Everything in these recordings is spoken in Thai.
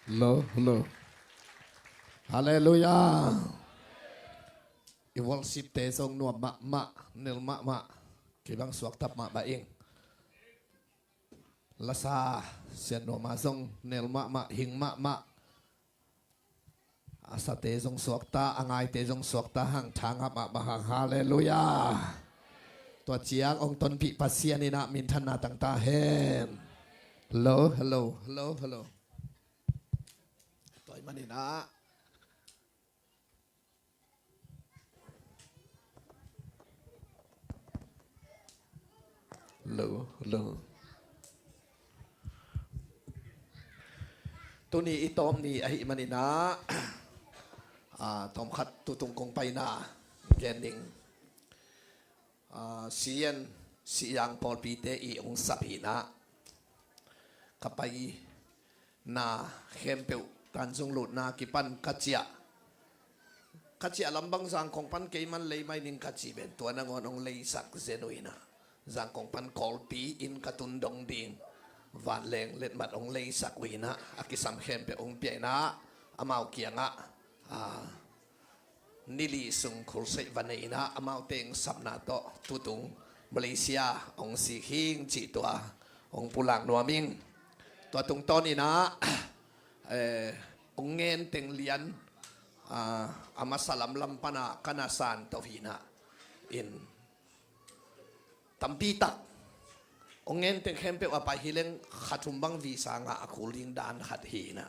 Hello, hello. Hallelujah. Iwal sip te song nuam ma nil ma kibang suak tap ma baing. Lasa sian no ma song nil ma hing ma asa te song suak ta angai te song suak ta hang thang ma hang hallelujah. Tua chiang ong ton pi pasian ina min thana tang ta hen. Hello, hello, hello, hello. Toy manina. Hello, hello. Tu ni itom ni ahi manina. Tom khat tu tung kong pai na. Gening. Sian siyang Paul Pite I ong sapina. Kapai na hempeu tanjung lut na kipan kachia. Kachia lambang sang kong pan kaiman lay may ning kachi ben. Tuwa na ngon ong lay sak zenuina. Giang kong pan kolpi in katundong ding van leng let mat ong lay sakwina akisam hempe ong piana amau kianga nili sung khulsei vaneina amau teng sapna to tutung Malaysia ong si hing chi tua ong pulang nuaming tua tung tonina ong ngen teng lian amasalam lampana kanasan to hina in Tampitak ongen teng hempe apa hileng khatumbang visa nga akuling dan khat hina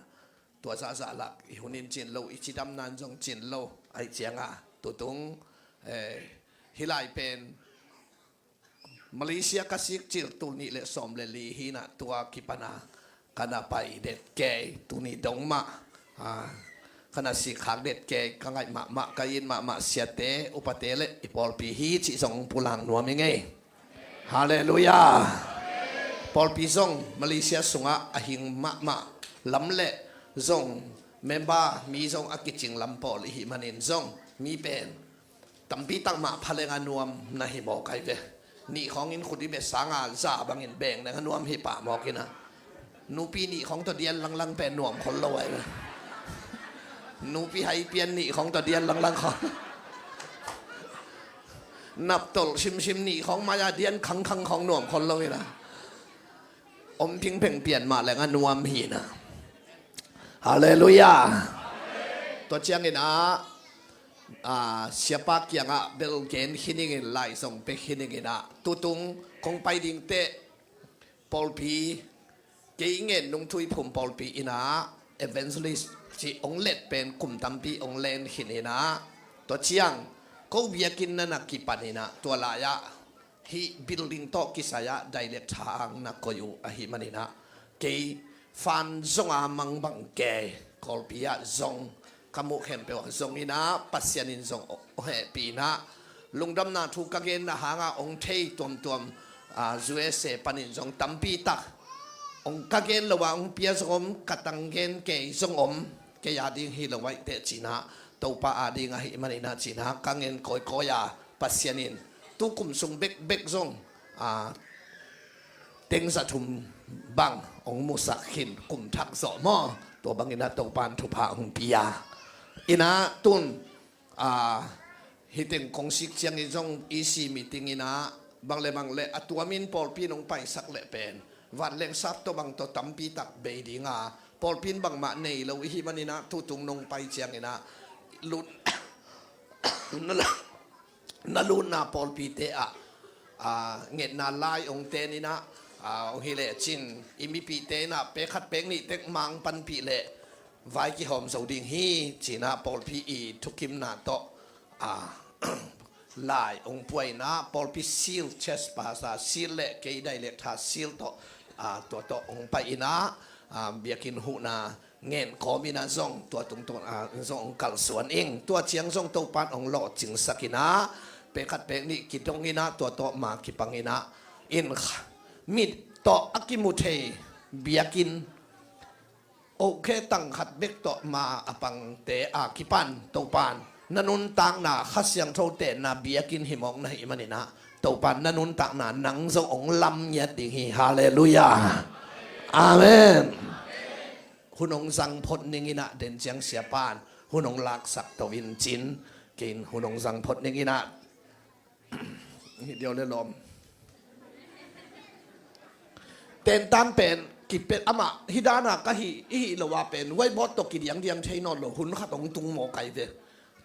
tua za za lak ihunin chin lo ichidam nan jong chin lo ai chianga tutung hilai pen Malaysia kasik chil tu ni le som le li hina tua kipana kana pai det ke tu ni dong ma kana si khak det ke kangai ma kain ma siate upatele ipol pi hi chi song pulang nuam ngai Hallelujah. Paul Pizong Malaysia sunga ahing ma lamle zong memba mi zong akiching lampol hi manin zong mi pen tampi tang ma phalenga nuam na hi mo kai ve ni khong in khudi be sanga za bangin beng na nuam hi pa mo kina nupi ni khong to dian lang pen nuam khol lo ai nupi hai pian ni khong to dian lang kholนับตลชิมนี่ของมายาเดียนขังของหน่วมคนเลยนะอมพิงเพ่งเปลี่ยนมาแล้วก็นวมหีนะฮาเลลูยาตัวเชียงนี่นะเสียปากยังอ่ะเบลเกนหินิงินไล่ส่งไปหินิงินนะตุตุงคงไปดิ่งเตะปอลพีเกี่ยงเงินนุ่งทุยผมปอลพีอินะเอเวนซ์ลิสที่องเล็ดเป็นกลุ่มตัมปีองเลนหินินะตัวเชียงก็เบียกินนั่นนักกิปันินะตัวลายะฮิบิลดิ้งโตกิสายะไดเรกทางนักก็อยู่อหิมันนะเกยฟันซงอามังบังเกยกอลปียะซงขมุเข็มเปวซงนี่นะปัสยานินซงเฮปีนะลุงดำนาทุกเกณฑ์นะหางาองเทยตัวจูเอเซปันินซงตัมปีตักองกเกณฑ์ระหว่างองเปียซงกัตังเกณฑ์เกยซงเกยาดิ้งฮิลไว้เตจินะตัวป้าอาดีงาหิมันอินาจีนะกังเงินคอยยาปัสยานินตุกุมซุงเบกซงเต็งสัตุมบังองมุสักหินกุมทักสอมอตัวบังอินาตัวปานทุพาองปิยาอินาตุนฮิตเต็งคงสิกเชียงอิจงอีซีมีติงอินาบังเลอตัวมินปอลปีนองไปสักเลเป็นวันเล็งซับตัวบังตัวตั้มปีตักเบดีงาปอลปีนบังมาเนยเราวิหิมันอินาทุตุงนองไปเชียงอินาลุนนั่นลุนนาปอลปีเตะเงินนาลายองเตนี่นะองฮิเลจินอิมิปีเตนะเปขัดเปงนี่เต็กมังปันปีเลไว้กี่หอมสาวดิ่งฮีจีนะปอลปีอีทุกคิมนาโตลายองป่วยนะปอลปีซิลเชสปาซาซิลเลเกยได้เลกทาซิลโตตัวองไปนะเบียกินหูนาเงินขอมีนาซงตัวตรงซงกัลสวนเองตัวเชียงซงตัวปานองหล่อจึงสักินะเปขัดเปนี่กิตรงนี้นะตัวโตมากิปังนี้นะอินมิดโตอักิมุเทเบียกินโอเคตั้งขัดเบกโตมาอปังเตอากิปันตัวปานนันุนตังนาขัดเสียงโทเตนาเบียกินหิมองนะหิมันนี่นะตัวปานนันุนตังนาหนังซงองลำยัดดิ่งฮิฮาเลลูยาอาเมน หุ่นองสังพดนิงินะเดินเจียงเสียปานหุ่นองลักสักตวินจินกินหุ่นองสังพดนิงินะเดียวเลยลมเต้นตันเป็นกิเป็นอามาฮิดานะก็ฮิเราว่าเป็นไว้บอสตกิดยังเดียงใช้นอนหลหุ่นขัดตรงตุงหมอไก่เด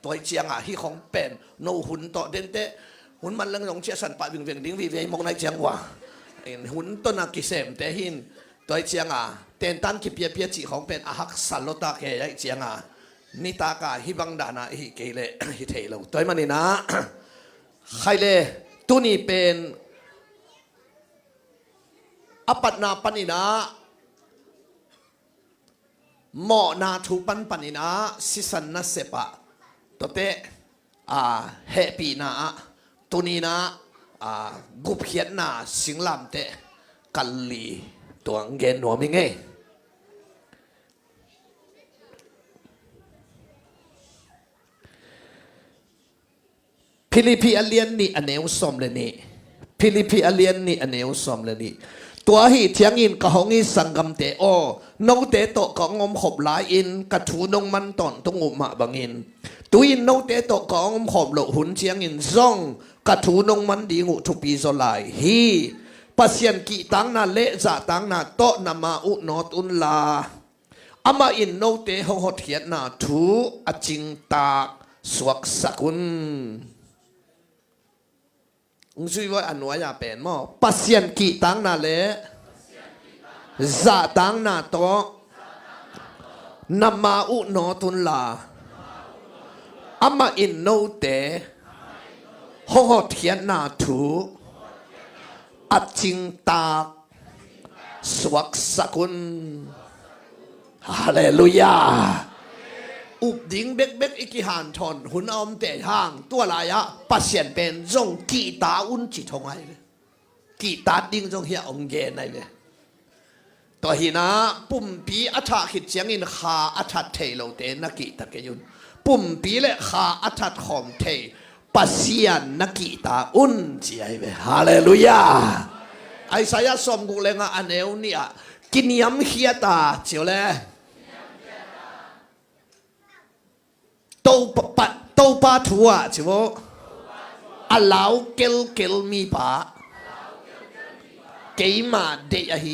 ตัวเจียงฮิของเป็นโนหุ่นต่อเด่นเตหุ่นมันเรื่องของเชียสันปะวิ่งวิ่งดิ้งวิ่งมองในเจียงว่าหุ่นต้นนักกิเสมแต่หินตัวเจียงเต้นตันกิเปียเปียจีของเป็นอาหักสันโลตาเกยเจียงนิตากาฮิบังดานะฮิเกเลฮิเทโลตัวมันนี่นะใครเลยตัวนี้เป็นอปัตนาปนินาหมอนาทุปันปนินาสิสันนัสเสปะตัวเตเฮปีนาตัวนี้นะกุบเขียนนาสิงลำเตกัลลีตัวเงินหัวมิงเงพิลิพิอาเลียนนี่อเนวสมเลยนี่พิลิพิอาเลียนนี่อเนวสมเลยนี่ตัวหีเทียงอินกะหงอิสังกัมเตโอนงเตโตกองอมขบหลายอินกะถูนงมันตอนตงอุมาบังอินตุอินนงเตโตกองอมขบหลหุนเทียงอินซ่องกะถูนงมันดีงูทุปีโซลายฮีปัสยันกีตังนาเลจะตังนาโตนามาอุนอตุนลาอามาอินนงเตหงหดเทียนนาทูอจิงตาสวกสกุลช่วยว่าอันว่าอย่าเป็นมั้งปัสยันกีตังนาเลจะตังนาโตนามาอุนอตุนลาอามาอินโนเตหงหดเทียนนาทูอจิงตาสวกสกุลฮาเลลูยาอุบดิ้งเบ็กอิกิหันชนหุ่นอมเตะห้างตัวลายะปัสเซียนเป็นจงกีตาอุนจิตของไอ้เลยกีตาดิ้งจงเฮียองเกนไอ้เลยตัวหินะปุ่มปีอัฐขิดเสียงอินขาอัฐเทโลเตนักกีตาเกยุนปุ่มปีเลขาอัฐขอมเทปัสเซียนนักกีตาอุนจีไอ้เลยฮาเลลูยาไอ้สายสมกุเลงอันเอวเนี่ยกินยำเฮียตาเจียวเลยโตปาทัวใช่ไหมอาลาวเกลมีปะเกยมาเดียฮี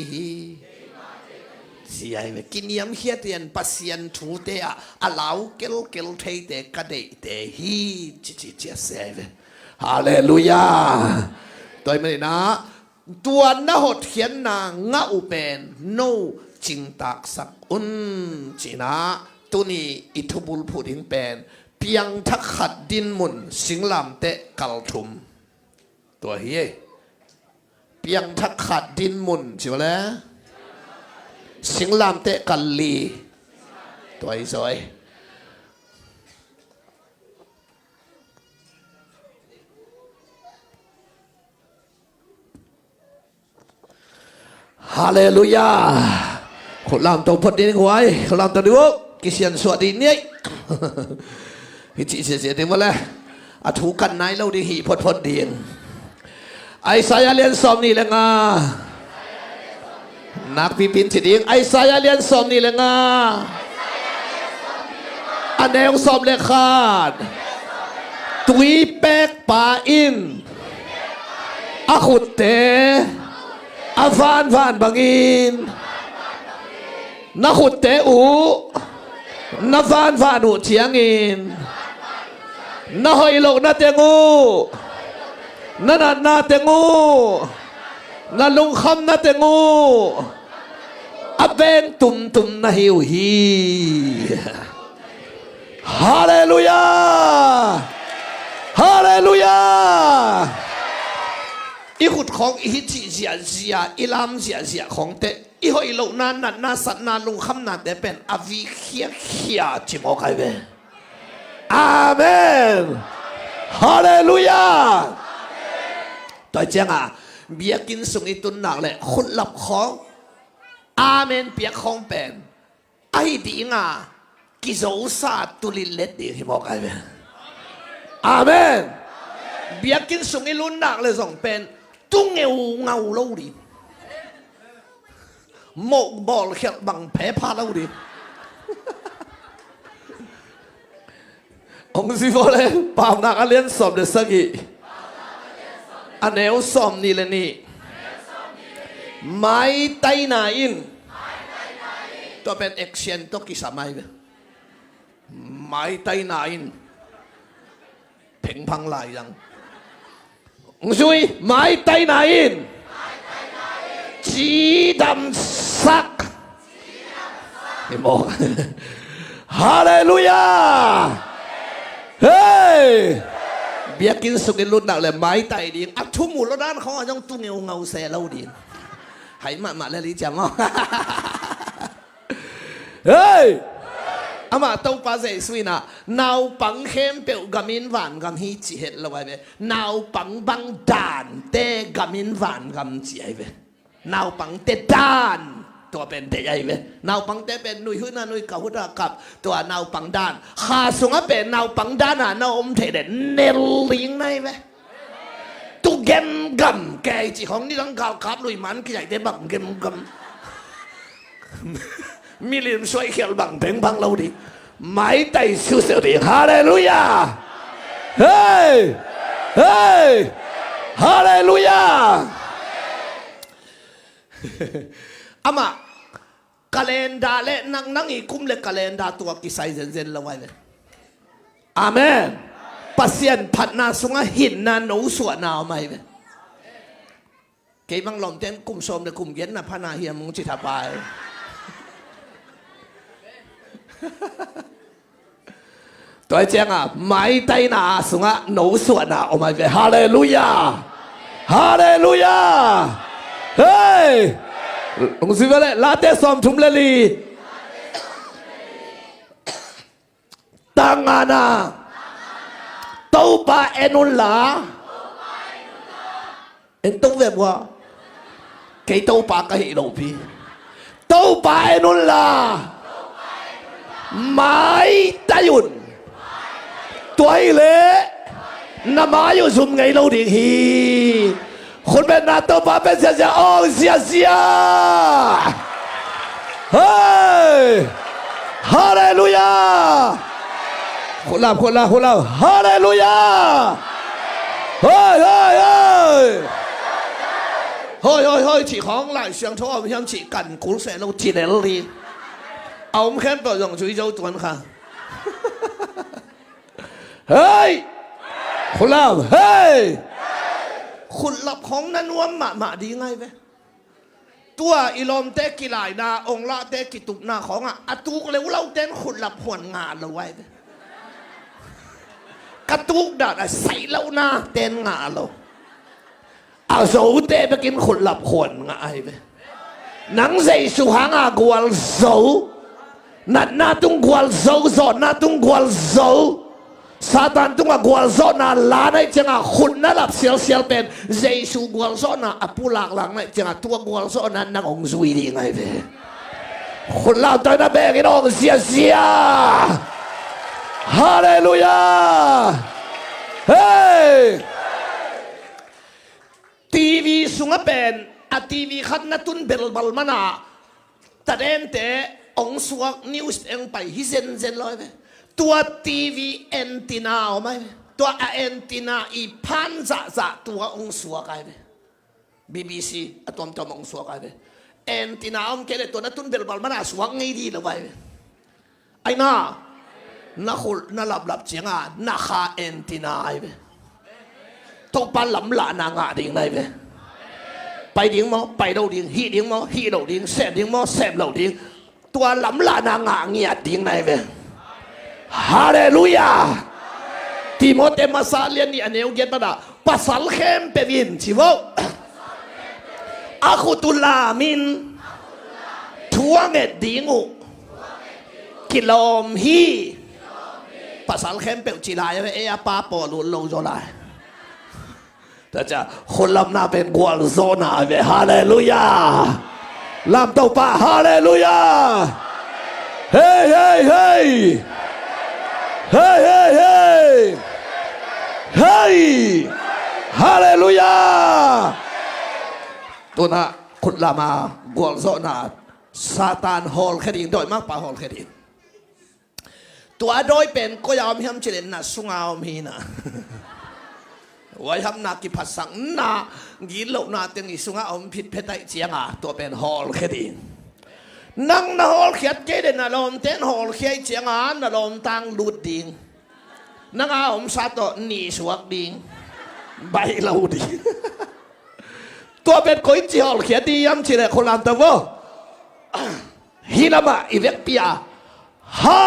เสียไปกินยำเฮียเตียนปัสยันทูเตะอาลาวเกลเทเตกระเดเตฮีจิเสียไปฮาเลลูยาตัวมันนะตัวน่าหดเขียนนางงาอุเป็นโนจิงตักสักอุนจีนะตัวนี้อิทบุลพูดิงเป็นเพียงทักขัดดินมุนสิงลำเตะกัลทุมตัวเฮียเพียงทักขัดดินมุนใช่ไหมล่ะสิงลำเตะกัลลีตัวสวยฮาเลลูยาคนลำตัวพอดีนี่ไว้คนลำตัวดูกิเซียนสวัสดีเนี่ยฮิจิเสียเต็มหมดเลยอาถูกันไหนเราดีหีพอดีไอ้สายเลียนสอมนี่แหละงานักพิพินสิดิงไอ้สายเลียนสอมนี่แหละงาอันเดียวสอมเลขาดตุยเป็กป่าอินอาขุดเตอาฟานบางอินนักขุดเตอูนักฟานอุเชียงอินนักหอยโลกนักเตงูนักเตงูนักลุงคำนักเตงูอับเป็นตุ่มนักหิวฮีฮาเลลูยาฮาเลลูยาอีขุดของอีฮิจิเสียอีลามเสียของเตอีหอยโลกนาสัตนาลุงคำนาเตเป็นอวิเคียจิมอกไอเบอาเมนฮาเลลูยาตัวเจ้าเบียกินสุงอีตุนหนักเลยคุณหลับของอาเมนเปียกของเป็นไอดีงากิโซซาตุลิเลตดีที่บอกไอเบอาเมนเบียกินสุงอีลุนหนักเลยส่งเป็นตุ้งเงาเล่าดิโมกบอลเขียบังแพ้พาเล่าดิ ông sư phụ này bảo nàng liên xóm được sắc gì anh nếu xóm ni lên ni mai tay na in toเป็น action to kisah mai be mai tay na in phèn phăng lại rằng ông suy mai tay na in chỉ đâm sắc thì một Hallelujah hey biết kinh sục đến luôn nào là máy tay điện áp thu mù nó đan khó trong tu nghèo ngầu xe lâu điện hãy mà lên lý chẳng không hey mà tàu pa dễ suy nè nào bằng khem biểu gamin vạn gam hi chỉ hết là vậy nào bằng bằng đàn tê gamin vạn gam chỉ vậy nào bằng tê đànตัวเป็นเตะใหญ่เว้ยนาวปังเตะเป็นนุยหุ่นนุยเก่าหุ่นกับตัวนาวปังด้านหาสงเป็นนาวปังด้านนาวอมเทเดเนลลิงไงเว้ยตุเกมกัมแกจีของนี่ต้องกับขับลุยมันกี่ใหญ่ได้บังเกมกัมมีเรื่องช่วยเขียนบังเพ่งบังเราดิไม่ได้สู้เสียดิฮาเลลูยาเฮ้ยเฮ้ยฮาเลลูยาama kalenda le nang ikum le kalenda tua kisai zen lawai le amen pasien phatna sunga hin na no suwa na mai be ke bang lom ten kum som le kum yen na phana hiam mung chi tha pai toi chang a mai tai na sunga no suwa na o mai be hallelujah hallelujah hey ông sư vậy lá tê xóm chúng lên đi tangana tàu ba enun lá en tông về qua cái tàu ba cái hệ đầu phi tàu ba enun lá mai tayun tuổi lệ năm mai yêu dùng ngày lâu điện hiคนเป็นนาโตปาเป็นเสียโอ้เสียเฮ้ยฮาเลลูยาคนละฮาเลลูยาเฮ้ยฉีของหลายเสียงโทษผมฉีกันกุลเสเราจีเนลลีเอาผมแค่ตัวอย่างช่วยเจ้าตัวนั้นค่ะเฮ้ยคนละเฮ้ยขุดหลับของนั้นว่ามาดีไงเว้ตัวอิลอมเตกิลายนาองละเตกิตุกนาของอ่ะตุกเร็วเราเต้นขุดหลับหวนงานเราไว้กระตุกดัดใส่เราหน้าเต้นงานเราเอาโซ่เตไปกินขุดหลับหวนงานเว้หนังใส่สุหางกวลโซ่นัดหน้าตุ้งกวลโซ่สอนหน้าตุ้งกวลโซ่ซาตานตุ้งกวลโซนาลาในจังขุนนั่นหลับเสียเป็นเจสูกวลโซนาอปุลักหลังในจังตัวกวลโซนั้นนักองซุยดีไงเว้ขุนเราตัวนั้นเป็นกินองเสียฮาเลลูยาเฮ้ยทีวีสุงเป็นทีวีขัดนัตุนเบลบัลมานาแต่เด่นแต่องสวกนิวส์เองไปฮิเซนเลยเว้ตัวทีวีแอนตินาเอาไหมตัวแอนตินาอีพันจะตัวองสวกไงBBC ตัวองสวกไงแอนตินาอมเกลตัวนั้นตุนเบลบอลมันสวกไงดีเลยไอ้น่าขุลน่าหลับเจียงน่าคาแอนตินาไอ้ทุกปันหลำหลานางาดิ่งไงไปดิ่งมั้งไปเราดิ่งฮีดิ่งมั้งฮีเราดิ่งแสบดิ่งมั้งแสบเราดิ่งตัวหลำหลานางาเงียดิ่งไงฮาเลลูยาทีโมเตมาซาเลียนนี่อันนี้เอาเก็บมาได้ภาษาเข้มเป็นยินชิวอาคุตุลามินทั่วเงดิงูกิโลมฮีภาษาเข้มเป็นจิลายเอ้ยป้าปอลุโลโจลายแต่จะคนลำหน้าเป็นกวลโซนาเวฮาเลลูยาลำตัวป้าฮาเลลูยาเฮ้ยเฮ้ยฮาเลลูยาตัวน่ะขุดลามากวลโซนาซาตานฮอลแค่ดิ่งโดยมากป่าฮอลแค่ดิ่ง ตัวโดยเป็นก็ยอมให้เจริญนะสุงเอามีนะไว้ทำนักกิพัดสังนากิโลนาเตียงอีสุงเอาผิดเพศได้เจียงตัวเป็นฮอลแค่ดีนั่งนาฮอลเขียดเกดนาลมเต้นฮอลเขียดเจียงนาลมตังลุดดิงนั่งเอาซาโตนีสวกดิงใบเราดีตัวเป็นก๋วยเตี๋ยวเขียดดีย้ำเฉลยคนลำตัวฮิลามาอีเวกปียฮา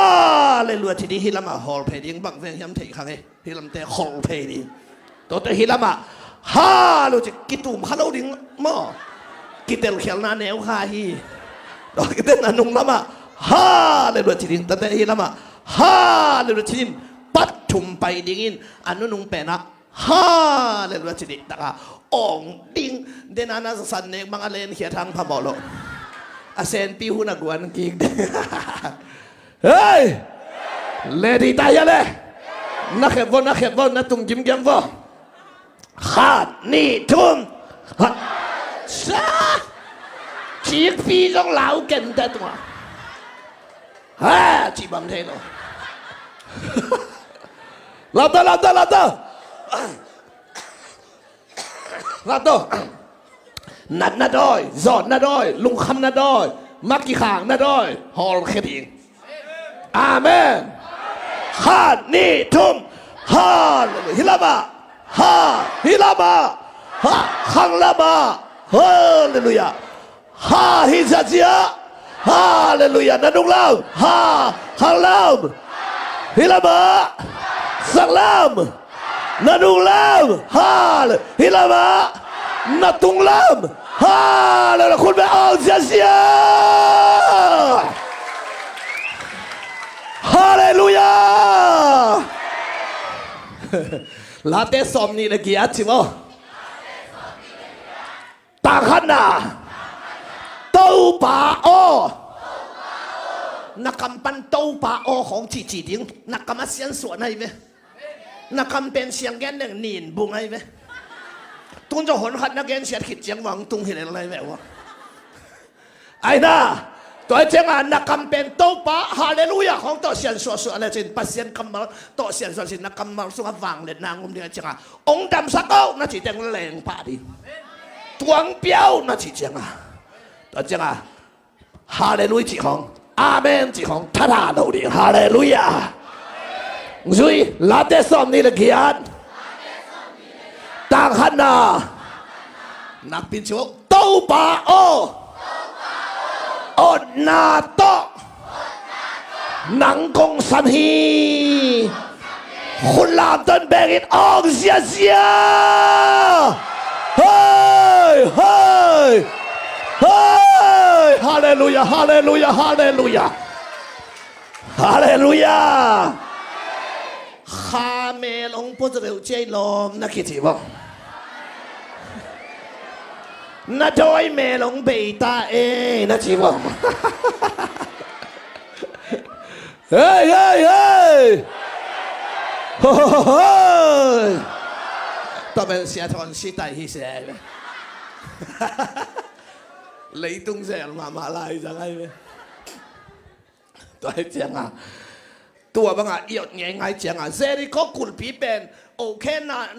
เลยล้วนที่ดีฮิลามาฮอลเพดิงบังเวงย้ำถี่ครั้งเอฮิลามเตะฮอลเพดิงตัวเตะฮิลามาฮาลูจิกิตุมฮาโลดิงมอกิเตลเขียนนาเนวฮาฮีดอกกิเตนานุงลามาฮาเลยล้วนที่ดิงตัวเตะฮิลามาฮาเลยล้วนที่ดิงปัดถุมไปดิ่งอันนุงเป็นนะฮาเลยล้วนที่ดิงตะกาองดิ่งเดนานาสันเนกมังอเลนเขียทางพะบอลอาเซนปีหุนักวนกิกเฮ้ยเลดีตายเลยนักเก็บวนักตุงจิมเก็บวขาดนี่ทุ่มซาจีกปีต้องเหลาเก่งแต่ตัวฮะจีบังเทโลลาโตนัดนาดอยจอดนาดอยลุงคำนาดอยมักกี่ขางนาดอยฮอลเคดิงอาเมนฮานี่ทุ่มฮาฮิลามาฮาฮิลามาฮาขังลามาฮาเลลูยาฮาฮิซาเจียฮาเลลูยานัดุงลามฮาขังลามฮิลามาสังลามนัดุงลามฮาฮิลามานัตุงลามฮาเลลูยาคุณไปเอาเสียฮาเลลูยาลาเตสอมนี่เลยกี่อันชิโมตาขันนาเต้าป่าโอนักกำปั้นเต้าป่าโอของจีจีดิ้งนักกำมาเสียงสวนให้เว้นักกำเป็นเสียงแกนหนึ่งนินบุงให้เว้ตุ้งจะหนขัดนักแกนเสียขิดเสียงหวังตุ้งเห็นอะไรแม่วะไอ้น่าตัวเจ้านักกำเป็นโตปะฮาเลลูยาของตัวเสียนสวดอะไรเช่นปัสเซียนกำมาตัวเสียนสวดสินักกำมาสุขวังเล่นนางงมเดียจ้าองค์ดำสักเอาน่าจีเต็งแรงป่าดีตวงเปียวน่าจีเจ้าตัวเจ้าฮาเลลูยาจีของอาเมนจีของท่าดาโดดีฮาเลลูยาจุยลาเตสอมนี่ละเกียรติต่างขันนานักปินโชโตปะโออดนาโตนังกงสันฮีคุณลามต้นแบกินออกเสียเฮ้ยฮาเลลูยาฮาเลลูยาฮาเลลูยาฮาเลลูยาข้าเมลงพุทธเร็วเจลมนักกิจบ่น่าจอยเมลงเบตาเอน่าจีบเฮ้ยต่อไปเสียทอนสิตายที่เสียเลยเลยตุ้งเสียมาลายจังไงเว้ยตัวไอ้เจียงอ่ะตัวบางอ่ะเอียดไงเจียงอ่ะเซริก็กุลปีเป็นโอเค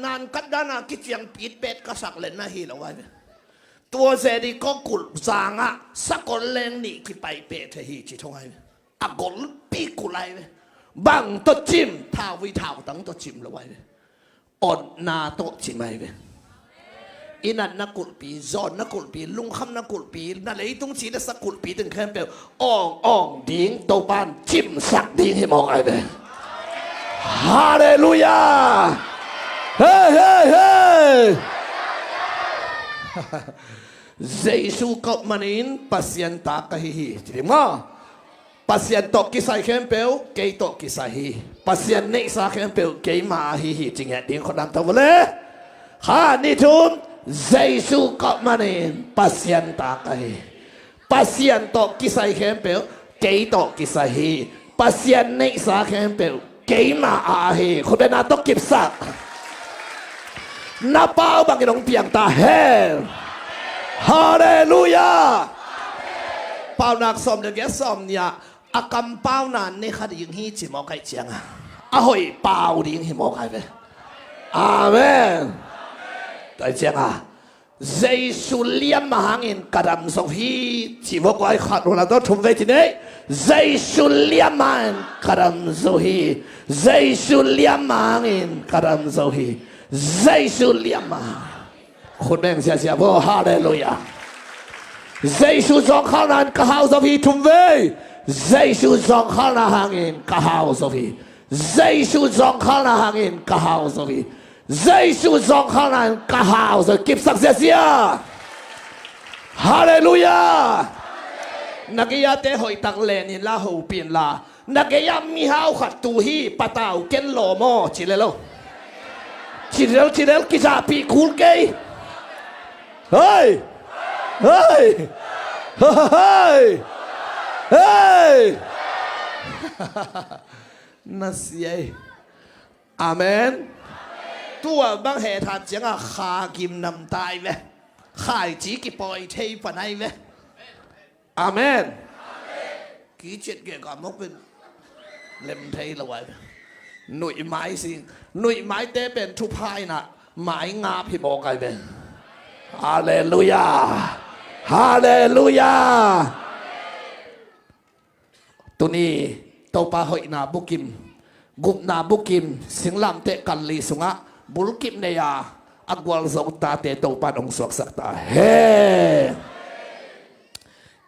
นานกัดด้านากิเจียงปีเป็ดก็สักเล่นน่าฮีเอาไว้ตัวเสดีก็กุลจางอ่ะสักคนแรงนี่ที่ไปเปะเทีจิทงไงอ่ะกลปีกุไรเลยบังตัวจิมท้าวิท้าตั้งตัวจิมละไว้อดนาโตจิมไว้อินันนักกุลปีจอนนักกุลปีลุงคำนักกุลปีนั่นเลยต้องชี้นักสักกุลปีถึงแค่เปล่าอ่องดิ้งโตบ้านจิมสักดิ้งให้มองไอ้เบ้ฮาเลลูยาเฮ้Yesus kau manin pasien tak kahihi. Jadi ma pasien tok kisah kempel, kei tok kisahi. Pasien nek sah kempel, kei mahihi. Jingat dia kau tahu boleh? Ha ni tum Yesus kau manin pasien tak kahihi. Pasien tok kisah kempel, kei tok kisahi. Pasien nek sah kempel, kei mahihi. Kau dah nak tok kisah. Napa bagi dong piang tahel. Haleluya. เป่านักสมเด็กแกสมเนี่ย อากำเป้านานนี่ขัดยิงฮีจิมอไก่เจียงอ่ะอ่ะหอยเป้าดิ้งหิมอไก่ไปอาเมนไก่เจียงอ่ะเจสุเลียมหางอินกระดำสองฮีจิมอไก่ขัดโรนัลโดทุ่มเวทีนี้เจสุเลียมหางอินกระดำสองฮีเจสุเลียมหางอินกระดำสองฮีเจสุเลียมคนแม่งเสียพ่อฮาเลลูยาเจสุสองข้างนั้นกะฮาวสองฮีทุ่มเวเจสุสองข้างนั้นหางอินกะฮาวสองฮีเจสุสองข้างนั้นหางอินกะฮาวสองฮีเจสุสองข้างนั้นกะฮาวสองกิบสักเสียฮาเลลูยานักยาเตหอยตังเลนิลาหูเปลี่ยนลานักยามีฮาวขัดตูฮีปะตาวเกนโลโมชิเลโลชิเลลกิจาปีคูลเกยเฮ้ยเฮ้ยเฮ้ยเฮ้ยนั่นสิอาเมนตัวบางเหตุการณ์จังอาขากิมนำตายเว้ขายจีกิปอยเทปนายเว้อาเมนกี่เจ็ดเกี่ยวกับมกเป็นเล่มเทละไว้หนุ่ยไม้สิหนุ่ยไม้เตเป็นทุพายนะไม้งาพี่บอกไงเป็นฮาเลลูยาฮาเลลูยาตัวนี้ตัวปลาหอยนาบุกิมกุบนาบุกิมสิงลำเตะกันลีสุงะบุลกิมเนียอักวาลสกตาเตตัวปลาองสวกสักตาเฮ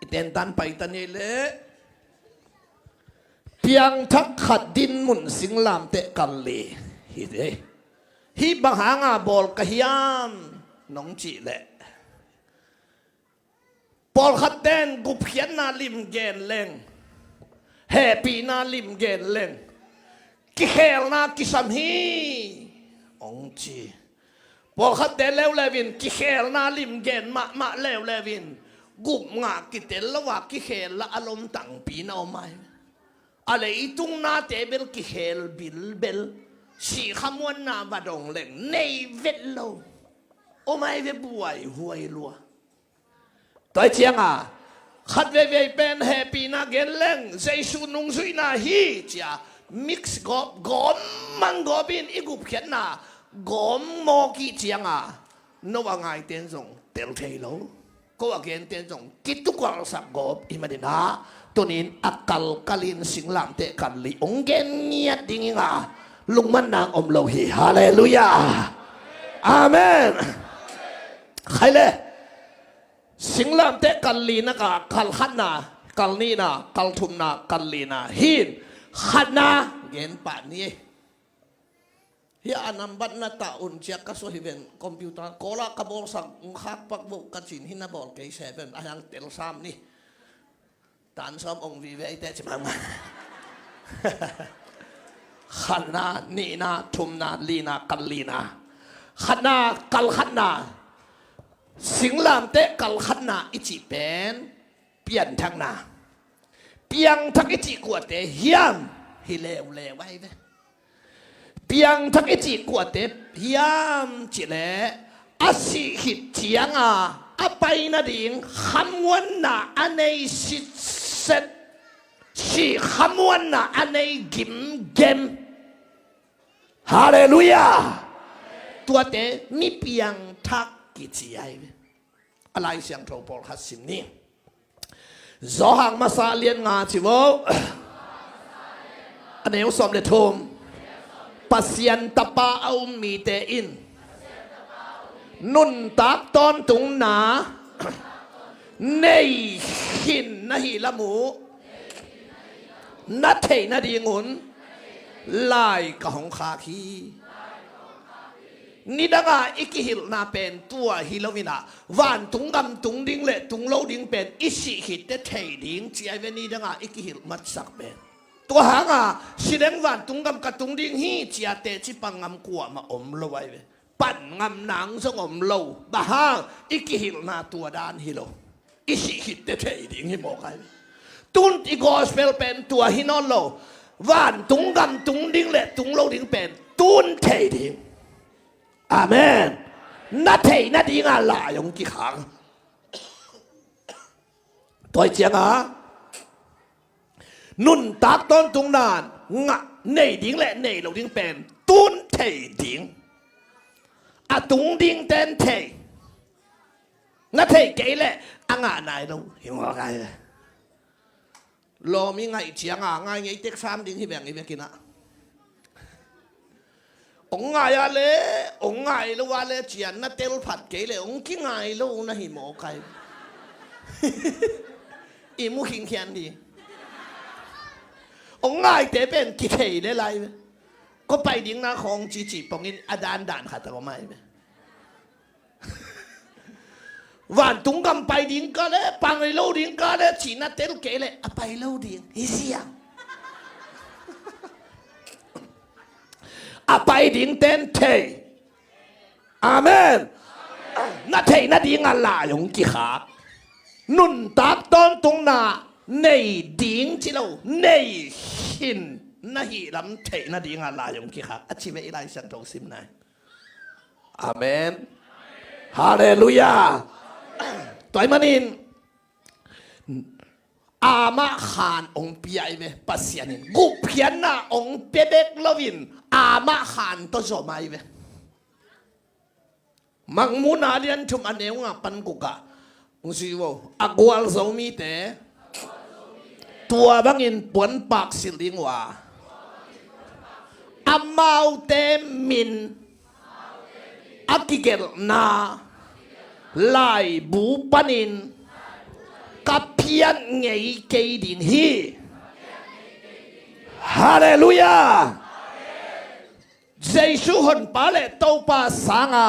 อิเตนตันไปตันยี่เล่เพียงทักขัดดินมุนสิงลำเตะกันลีฮิเดฮิบังหางาบอลกะฮิยามน้องจีเล่บอลขัดเดนกุเพียนนาลิมเกนเล่งเฮปีนาลิมเกนเล่งกิเคลนากิสัมฮีองจีบอลขัดเดนเลวเลวินกิเคลนาลิมเกนมะเลวเลวินกุบงากิเตลละว่ากิเคลละอารมณ์ต่างปีนเอาไหมอะไรตุงนาเตเบลกิเคลบิลเบลสีขมวนนาบดงเล่งในเวลโลโอไม่เวบวยหวยลัวตัวเชียงอ่ะขัดเวเป็นแฮปปี้นาเกลเลงใจสุนุงสุยนาฮีจ้ามิกซ์กอมมันกอบินอีกุบเขียนนากอมโมกีเชียงอ่ะโนว่าไงเตียนส่งเตลเทโลก็ว่าเกณฑ์เตียนส่งกิตุกวางสักกอบอิมาดินาตัวนี้อักกัลกลินสิงลามเตกันลีองเกนเงียดดิ้งอ่ะลุงมันนางอมโลหิฮาเลลูยาอาเมนใครเลยสิงลามเตกันลีนะกะกัลขันนากัลนีนากัลทุมนากัลลีนาฮินขันนาเกณฑ์ป่านนี้เฮียอันบัตนาตาอุนเชียกสุฮิเวนคอมพิวเตอร์โคลากระบอกสังขักปักบุกกระชินหินาบอลเกยเซเวนอายังเตลซามนี่ตานซ้อมองวีเวเตจิมังขันนานีนาทุมนาลีนากัลลีนาขันนากัลขันนาสิงลามเตะกัลขันนาอิจิเป็นเปลี่ยนทางนาเปียงทักอิจิกวดเตะเฮียมฮิเลวเลไว้เว้เปียงทักอิจิกวดเตะเฮียมจิเลอาศิหิตเทียงอาไปนาดิงขมวนนาอันในสิเซชีขมวนนาอันในกิมเกมฮาเลลูยาตัวเตะมีเปียงทักกิจยัยอะไรเสียงโทรบอลฮัสซิมนี่จอหังมาซาเลียนงาชิวอันนี้สมเด็จทมปัสยันตปาเอามีเตอินนุนตักตอนตุงนาในหินนาฮิละหมูนัดเทนาดีงุนลายกะหงคาคีนี่ดังอ่ะอีกหิลนาเป็นตัวฮิโลวินาวันตุงกำตุงดิ้งเละตุงโลดิ้งเป็นอิสิหิตเตเทดิ้งเจียเวนี่ดังอ่ะอีกหิลมัดสักเป็นตัวหางอ่ะสิเดงวันตุงกำกับตุงดิ้งฮีเจียเตจิปังงำกัวมาอมโลไว้ปั่นงำหนังสงอมโลบ้าฮะอีกหิลนาตัวด้านฮิโลอิสิหิตเตเทดิ้งฮิโมกไอตุนอีกอสเปลเป็นตัวฮินอลโลวันตุงกำตุงดิ้งเละตุงโลดิ้งเป็นตุนเทดิ้งอาเมนนัดเทนัดดีงานหลายองกี่ครั้งตัวเจียง นุ่นตักต้นตรงนานงะในดิ้งและในเราดิ้งเป็นตุนเทดิ้งอะตุงดิ้งเต้นเทงะเทเกลเลยอ่างานายเราเห็นว่าไงรอมีไงเชียงอ่ะไงไงเต็กซ้ำดิ้งที่แบ่งนี่แบ่งกินอ่ะองไงอะไรองไงรู้ว่าเลยเชียนน่ะเตลผัดเกลเลยองกี่ไงรู้นะหิมอไก่อีมูขิงเขียนดีองง่ายแต่เป็นกี่เทได้ไรก็ไปดิ้งนะของจีจีปองอินอดานด่านขัดแต่ก็ไม่วันตุงกำไปดิ้งก็เลยปังไปเล่าดิ้งก็เลยจีน่าเตลุเกเลยไปเล่าดิ้งฮิเสียไปดิ้งเต้นเทอาเมนน่าเทน่าดิ้งอะไรอย่างกี่ขานุ่นตักต้นตรงน่ะในดิ้งที่เราในหินน่าหิลำเทน่าดิ้งอะไรอย่างกี่ขาอาชีพอะไรสังตรงซิมนายอาเมนฮาเลลูยาตัวมันนินอามาขานองเปียเวปัสยานินกุเพียนน่ะองเปียเด็กลวินอามาขานตัวจอมาเวมังมุนาเลียนชุมอันเอวงปันกุกะองสิวอักวาลสมีเตตัวบังอินปวนปากสิลิงว่าอามาเตมินอากิเกลนาไลบูปันินกับเพียนไงเกดินฮีฮาเลลูยาเจสุฮอนปาเลโตปาสังอา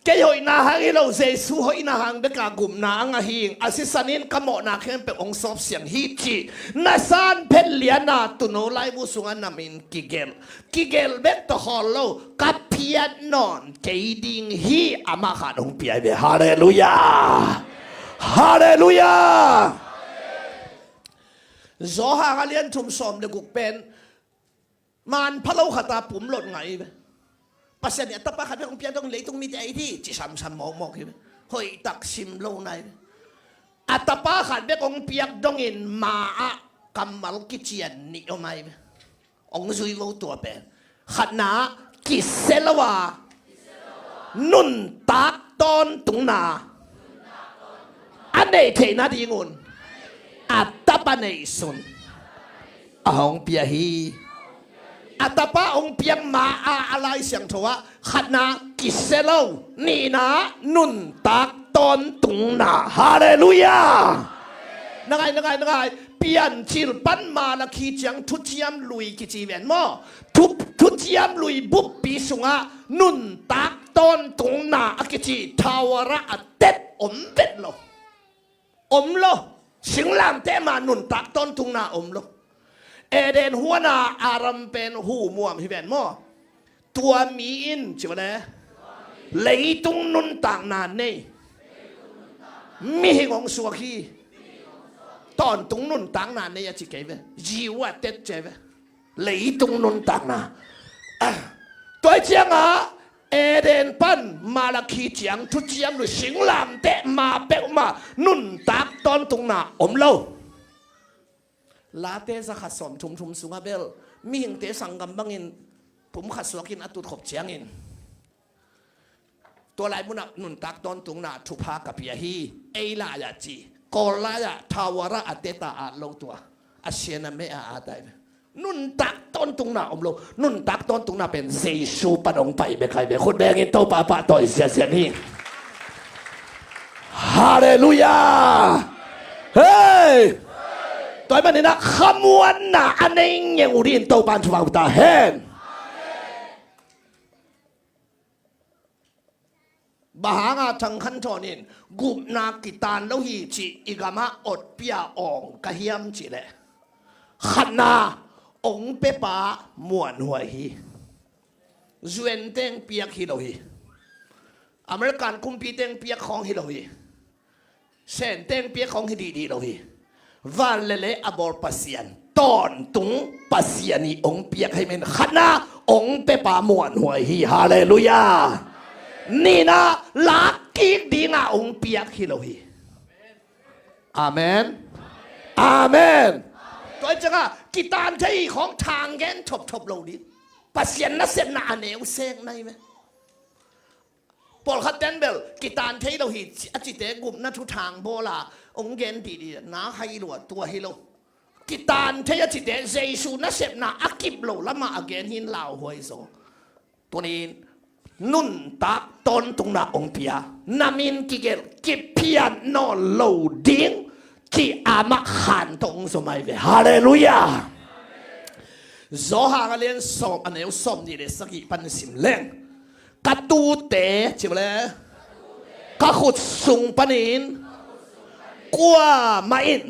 เกยหอยนาฮังเราเจสุหอยนาฮังเบกากุมนางหิงอาศิสันินกโมนาเข้มเป็นองศอบเสียงฮีจีนาซานเพลเลียนาตุโนไลบุสุงานามินกิเกลเบตตฮอลโลกับเพียนนอนเกดิงฮีอามาขาดองเปียเบฮาเลลูยาฮาเลลูยาโซฮากาเลียนชุมสมเดกุกเป็นมันพะโลขัตาปุ่มหลดไงปัสเนี่ยตาปะขัดของเพียนต้องเลยต้องมีใจที่จิซ้ำมองเห็นหอยตักซิมโลในอัตปะขัดของเพียงดงอินมาอะกำมัลกิเจียนนี่เอาไหมองซุยวูตัวเป็นขัดนากิเซลวานุนตักตอนตุงนาอันนี้เทน่าดีงุนอัตปะในสุนองเปียฮีอัตปะองเปียงมาอะไรเสียงทัวขัดนากิเซโลนี่นะนุนตักตอนตุงนาฮาเลลูยานังไงเปลี่ยนชิลปันมาละขีจังทุติยมลุยกิจีเวนมอทุติยมลุยบุบปีสุงะนุนตักตอนตุงนาอกิจีทาวระอัดเต็ดอมเบ็ดโลสิงลามเตมานุนตักตอนตุงนาอมโลเอเดนหัวนาอารมเป็นหูม่วมที่แวนมอตัวมีอินใช่ไหมเลยตุงนุนต่างนานนี่มีเหงของสัวขี้ตอนตุงนุนต่างนานนี่จะเก็บไว้จีว่าเต็ดเจ็บเลยตุงนุนต่างนาตัวเจียงอ่ะเอเดนปันมาลาคีเจียงทุเจียงหรือสิงลามเตมาเปกมานุนตักตอนตุงนาอมโลลาเตจะขัดสมชุมสุงาเบลมีหิงเตสังกัมบังอินผมขัดสวกินอตุขบเชียงอินตัวลายมุนับนุนตักตอนตุงนาทุพากับยาฮีเอลายาจีกอลายาทาวระอัตเตตาอาโลตัวอาเชนเมอาได้นุนตักตอนตุงนาอมโลนุนตักตอนตุงนาเป็นเซซูปนองไปเบใครเบคนแดงอินโตปาปะต่อยเสียนี่ฮาเลลูยาเฮ้ยตัวมันนี่นะขมวนนะอันนี้ยังอุรินโตปันชวาตาเฮนบาหางาทังขันทอนินกุบนากิตานแล้วฮีจิอิกามาอดเปียอ่องกะเฮียมจิเลขันนาองเปปามวนหัวฮีจวนเต็งเปียกฮิโลฮีอเมริกันคุมปีเต็งเปียกของฮิโลฮีเซนเต็งเปียกของฮิดีโลฮีวันเล่อบอลปัสยานตอนตุงปัสยานีองเปียกให้มันขันนาองเปปามวนหัวฮีฮาเลลูยานี่นะลักกี้ดีงาองเปียกฮิโลฮีอาเมนอาเมนตัว ไอ้จังอ่ะกีตาร์ที่ของทางแกนทบเราดิปัสเซียนน่ะเสียหน้าเหนียวเซ็งไหนไหมปอลคัตเทนเบลกีตาร์ที่เราหิอจิตเตกุมนัทุทางโบลาองเกนดีน้าให้หลวดตัวให้เรากีตาร์ที่อจิตเตเจสูน่ะเสียหน้าอักิบเราละมาอเกนหินลาวหวยโซตัวนี้นุ่นตาต้นตรงหน้าองเปียนามินกิเกลกิเปียโนโลดิ้งที่อามาขันตรงสมัยเวฮาเลลูยาโซฮากันเลี้ยงสอบอันนี้สอบนี่เลยสักกี่ปันสิมเล่งกัตูเตะใช่ไหมล่ะกัขุดสุงปันินกัวมาอิน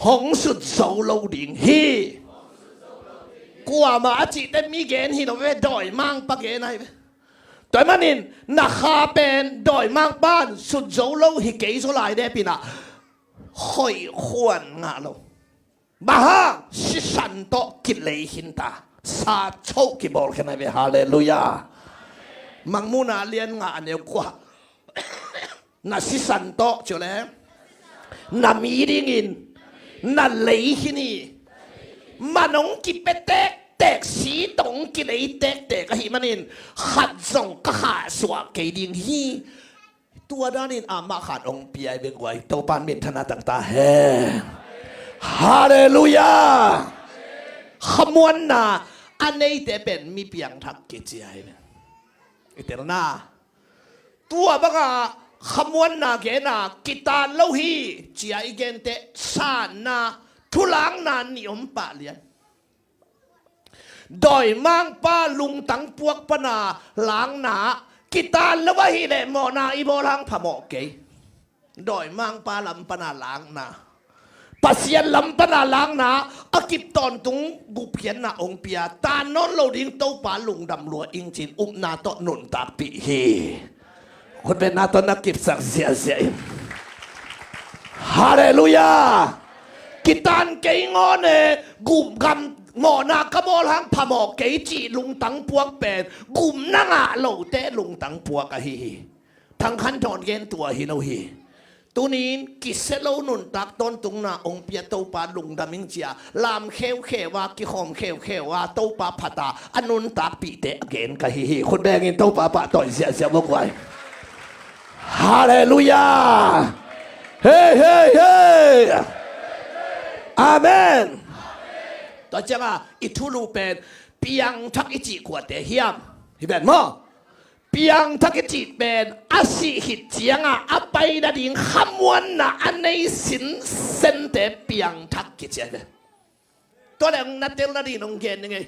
หงสุดโซโลดิ้งฮีกัวมาจิตเต็มมีเกณฑ์ฮีโนเวดอยมังปะเกณฑ์ไหนดอยมันนินนักขาเป็นดอยมังบ้านสุดโซโลฮิเกย์โซไลเดปินะคอยควรงาโลบ้าสิสันโตกิเลหินตาซาโชกิบอลกันไหนเวฮาเลลูยามังมุนาเลียนงานเนี่ยกว่านาสิสันโตเจ้าเลยนามีดิ่งินนาเลยหินีมันองกิเปเตกเตกสีตงกิเลยเตกเตกก็หิมันินขัดส่งก็ขาสวะเกดิ่งฮีตัวด้านินอามาขาดองเปียเบงไว้ตัวปานเมนธนาต่างๆเฮฮาเลลูยาขมวนนาอันนี้แต่เป็นมีเพียงทักกิจใจอิตาลีตัวบังอาขมวนนาเกนากิตาโลฮีเจียอีเกนเตสานนาทุลังนานิยมปะเลียนดอยมังป้าลุงตังพวกปนาหลังนากิตาลวะฮีเลโมนาอิโบลังพะโมเกดอยมังป้าลำปนาหลังนาปัสยันลำปนาหลังนาอากิบตอนตุงกุเพียนนาองเปียตานนโลดิงโตปาลุงดำลัวอิงจินอุมนาโตนุนตาปีฮีคนเป็นนาโตนักกิบสักเสียเสียฮาเลลูยากิตานเกงอนเนกุมกำหมอนากระโบลังพะโมเกจีลุงตังพวกเป็นกุมนังอะโลเตลุงตังพวกอะฮีทั้งขันจอนเกนตัวฮีโนฮีตัวนี้กิเซโลนุนตักต้นตุงนาองเปียโตปาลุงดามิงเจียลามเขวเขว่ากิขอมเขวว่าโตปาพัตาอนุนตักปีเตะเกนกะฮีคนแดงอินโตปาปะต่อยเสียบอกไว้ฮาเลลูยาเฮ้เฮ้เฮ้อาเมนต่อจากอิทุลูเป็นเปียงทักอิจิกว่าเตเฮียมฮิเป็นมั้งเปียงทักอิจิเป็นอาศิหิตเจียงอาไปนาดิ่งขมวนนะอันในสินเซนเตเปียงทักอิจิเป็นตัวแดงนัดเตลนาดิ่งนงเกนยังไง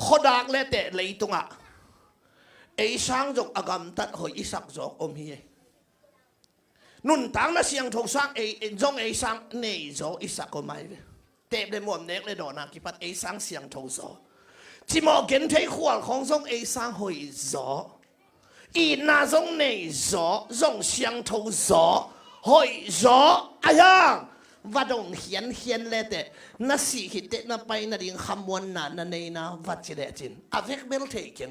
ขดักเลเตเลยตรงไอ้ช่างจกอากามตัดหอยอิสักจกอมฮีนุ่นตังน่ะเสียงทงสร้างไอ้จงไอ้ช่างเนยจกอิสักก็ไม่เตะเลยหมวมเน็กเลยดอนากิปัดไอ้ช่างเสียงทงโซที่มอเกนเทขวานของจงไอ้ช่างหอยจกอีน่าจงเนยจกจงเสียงทงโซหอยจกอะไรอย่างว่าดงเฮียนเลยแต่น่าสิหิตเตน่าไปน่าดิ่งคำวันน่ะนั่นเองนะวัดเจริญจินอาเวกเบลเทกิง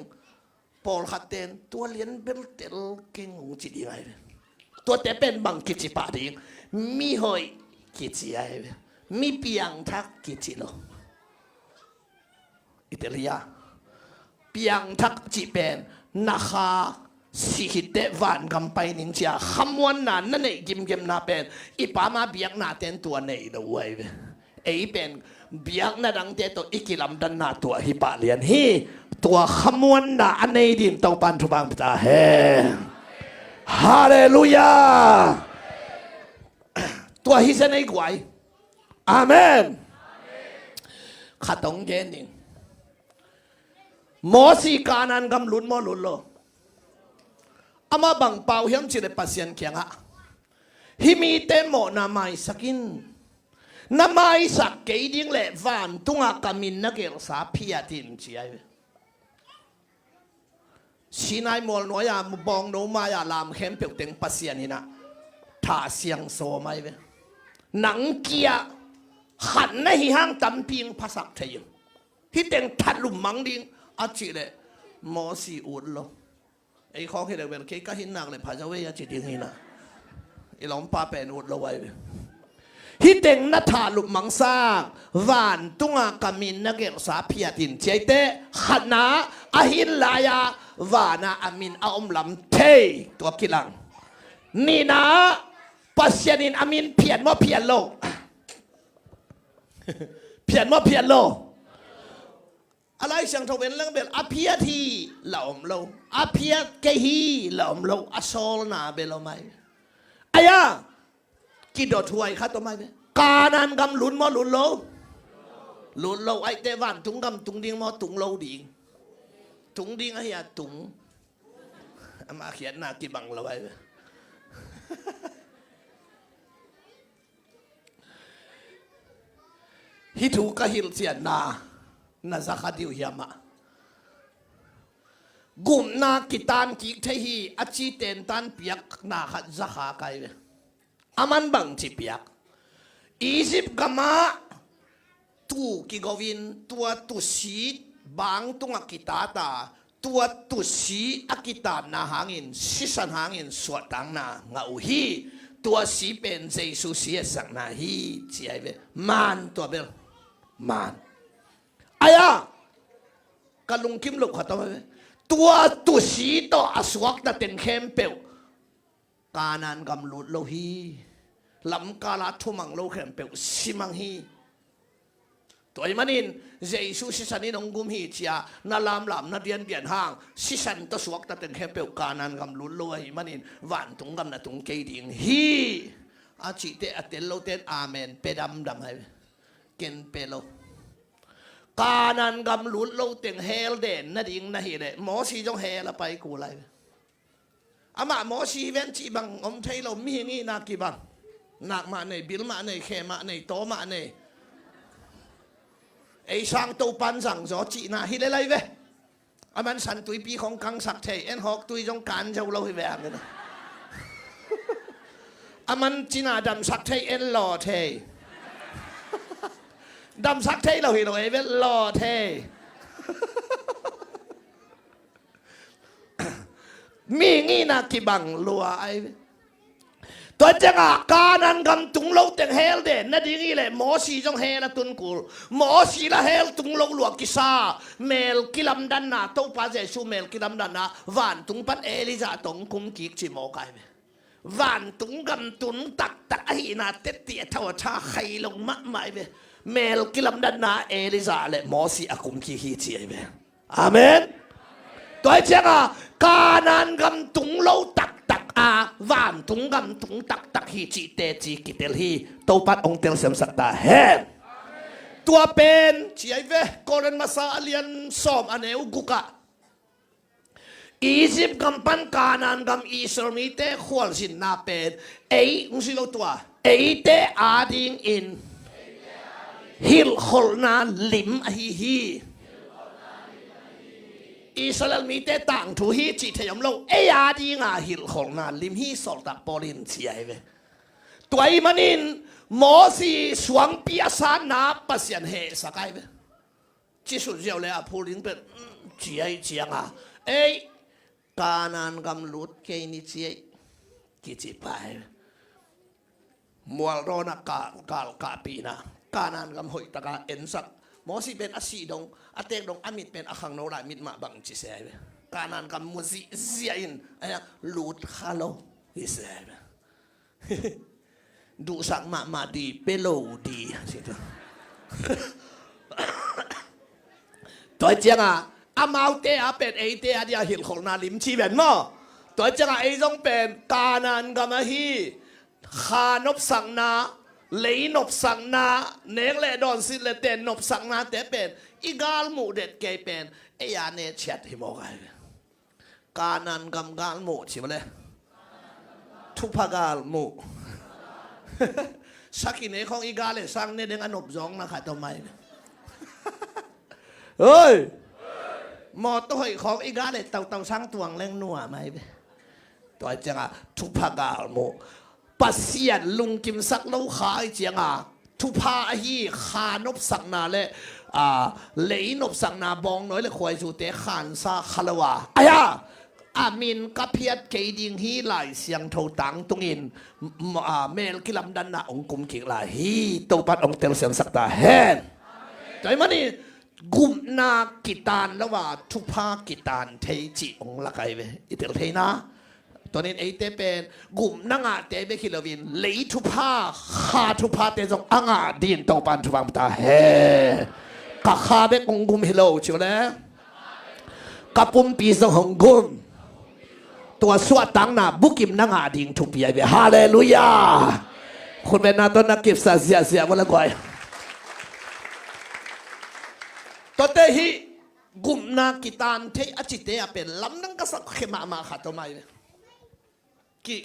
ปอลขัดเตนตัวเลี้ยนเบลเตลเก่งงจิดีไงตัวเตเป็นบังกิจิปาดิมีหอยกิจิไอมีเปียงทักกิจิโลอิตาลีเปียงทักจิเป็นนาคาสิหิตเตวันกำไปนินจาคำวันนั้นนั่นเองกิมนาเป็นอีปามาเบียกนาเตนตัวในด้วยไอเป็นเบียกนาดังเตตัวอีกิลำดันนาตัวฮิปาเลียนฮีตัวขมวนน่ะอันในดินต้องปันทุบังพิตาเฮฮาเลลูยาตัวฮิเซนไอ้กวยอาเมนขัดตรงเกณฑ์นี่หมอสีกานันกำลุนมอลุนโลอามาบังเป่าเฮียมจิเลปัสยันเคียงอะฮิมีเตโมนาไมสักินนาไมสักเกดิ้งเล่วันตุงอากามินนักเกลสาพิยาตินจีไอชีนายมอลน้อยมบองโนมายาลามเข้มเปียกเต็งปัสยันนี่นะท่าเสียงโซไม่เว้หนังเกียหันในห้างตำพิงภาษาไทยที่เต็งทัดลุมมังดิงอาจิเลมอสีอุดโลไอ้ของที่เด็กเป็นเคก็หินหนักเลยพาเจ้าเวียจิดิงหินะไอ้หลอมปาเป็นอุดโลไว้ ฮิเต็งนัทธาลุมังสางวานตุงากามินนักเกลสาพิยตินเจเตขันนาอหินลายาวานาอามินอาอมลำเทตัวกิลังนี่นะปัสยานินอามินเพียนว่าเพียนโลเพียนว่าเพียนโลอะไรเสียงทเวนเรื่องเป็นอภิยทีเหล่าอมโลอภิยเกฮีเหล่าอมโลอโซลนาเบลไหมอายะกิดถวยข้าตัวไม่กานันกำลุนมอลุนโลลุนโลไอเตวันตุงกำตุงดิงมอตุงโลดิงตุงดิงไอ้ยาตุงมาเขียนหน้ากีบังเราไว้ฮิทูกะฮิลเซียนนาสักดิวเฮียมากุมนากิตานกิเทฮีอจิเตนตันเปียกนาขัดสักขาไกอามันบังจิเปียกอียิปต์กามาตูกิกวินตัวตุสีบางตุงกิตาตาตัวตุสีอกิตานาหางินสิสันหางินสวดตังนาเงาฮีตัวสีเป็นเจสุสีสังนาฮีเจียเวมันตัวเบลมันอายะกะลุงคิมลุกขัดตัวตุสีตัวอสวกตะเต็นเข้มเปลกานันกำลุดโลฮีลำกาลาทุมังโลเข้มเปลสิมังฮีตัวมันนินเจสุสิสันนี่นงกุมฮีเชียนาลามลำนาเดียนเดียนห่างสิสันตัวสวกตะเต็นเข้มเปลกานันกำลุดโลฮีมันนินวันตุงกำนาตุงเกดิงฮีอาจิเตอเตลโลเตนอาเมนเปดำดำให้เกนเปโลกานันกำลุดโลเต็งเฮลเด่นนั่นเองนะเฮเลยหมอชีจงเฮละไปกูไรอามาหมอชีเว้นจีบังอมไทยเรามีงี้นักกี่บังนักมาในบิลมาในเขมาในโตมาในไอช่างตูปันสั่งจอจีน่าฮิเลไลเวอามันสันตุยปีของกังสักเทเอ็นหอกตุยจงการเจ้าเราให้แหวกเลยนะอามันจีน่าดำสักเทเอ็นหล่อเทดำสักเทเราเห็นเราเอเวนหล่อเทมีงี้นะกี่บังลัวไอตัวจังอ่ะกานันกำตุงโลเต็งเฮลเด่นนั่นอย่างนี้เลยหมอสีจงเฮละตุนกูหมอสีละเฮลตุงโลลัวกิซาเมลกิลัมดันนาโตปาเจสูเมลกิลัมดันนาวันตุงปันเอลิซาตงคุมกิกจิโมกายวันตุงกำตุนตักตักไอ้นาเตติเท่าชาไข่ลงมะไม่เวเมลกิลัมดันนาเอลิซาเลยหมอสีอากุมกิฮิจีเวอาเมนตัวจังอ่ะกานันกำตุงโลตักวันตุงกำตุงตักตักฮีจีเตจีกิเตลฮีโตปัดองเตลเซมสักตาเฮตัวเป็นจีไอเวโกเรนมาซาเลียนสอมอันเอวกุกะอียิปต์กำปันกานันกำอิสราเอลเตขวลสินนาเป็นเอ้งสิโลตัวเอเตอาดิงอินฮิลขลนาลิมอฮีอิสราเอลมีแต่ต่างทุฮีจิตยมโลเอียดีงาหิลของนาลิมฮีสอลตักปอลินเสียเวตัวอีมันนินหมอสีสวงปียสานาปัสยันเฮสกายเวที่สุดเจ้าเลยอะพูลินเป็นเจียเจียงอ่ะเอ้กานันกำลุดเกนิเจียกิจิไปมัวรอนักกาปีนะกานันกำหอยตะกาเอ็นสักหมอสีเป็นอาศีดงอาเตงดงอามิดเป็นอาขังโนรามิดมาบังจิเสยการนันกับมุสิเซียนไอ้ลูดคาโลฮิเสยดูสักมาดีเปโลดีสิตัวเจ้าอ่ะอามาเตะเป็นไอเตะเดียหินของนาลิมชีเป็นมั้งตัวเจ้าไอจงเป็นการนันกับมาฮีขานบสังนาเลยนบสังนาเนกเลดอนสิเลเตนนบสังนาเตเป็นอีกาลมูเด็ดเกยเป็นไอ้ยาเนเช็ดหิมอกายการนันกำกาลมูใช่ไหมเลยทุพกาลมูสักกินเอของอีกาเลยสังเนเด้งอนบจองนะค่ะทำไมเฮ้ยหมอตัวของอีกาเลยเต่าสังตวงเล่งนัวไหมตัวจังอ่ะทุพกาลมูปัสยันลุงกิมสักเล่าขายเจียงอ่ะทุพาฮีขานบสังนาเลยเลยนบสังนาบองน้อยเลยคอยจูเตะขานซาคารวาอายะ อามินกับเพียรเกดิงฮีหลายเสียงโทตังตุงินเมลกิลำดันนาองกุมกิกลาฮีตัวปัดองเตลเสียงสักตาเฮนใจมันนี่กุมนากิตานแล้วว่าทุพากิตานเทจิองละไกเวอิเตลเทนะตอนนี้ไอเตเป็นกุมนังอาเตเบคิลวินเลยทุพาขาทุพาเตจงอ่างอาดินตัวปันทุบังตาเฮกะขาเบองกุมฮิโลชิวนะกับปุ่มปีสองกุมตัวสวดตังนาบุกิมนังอาดิงทุบใหญ่เบฮาเลลูยาคุณเป็นนาตนักเก็บเสียวันละก่อยตัวเตหิกุมนากิตานเทอจิตเตอเป็นลำนังก็สักเขมาขัดตัวไม่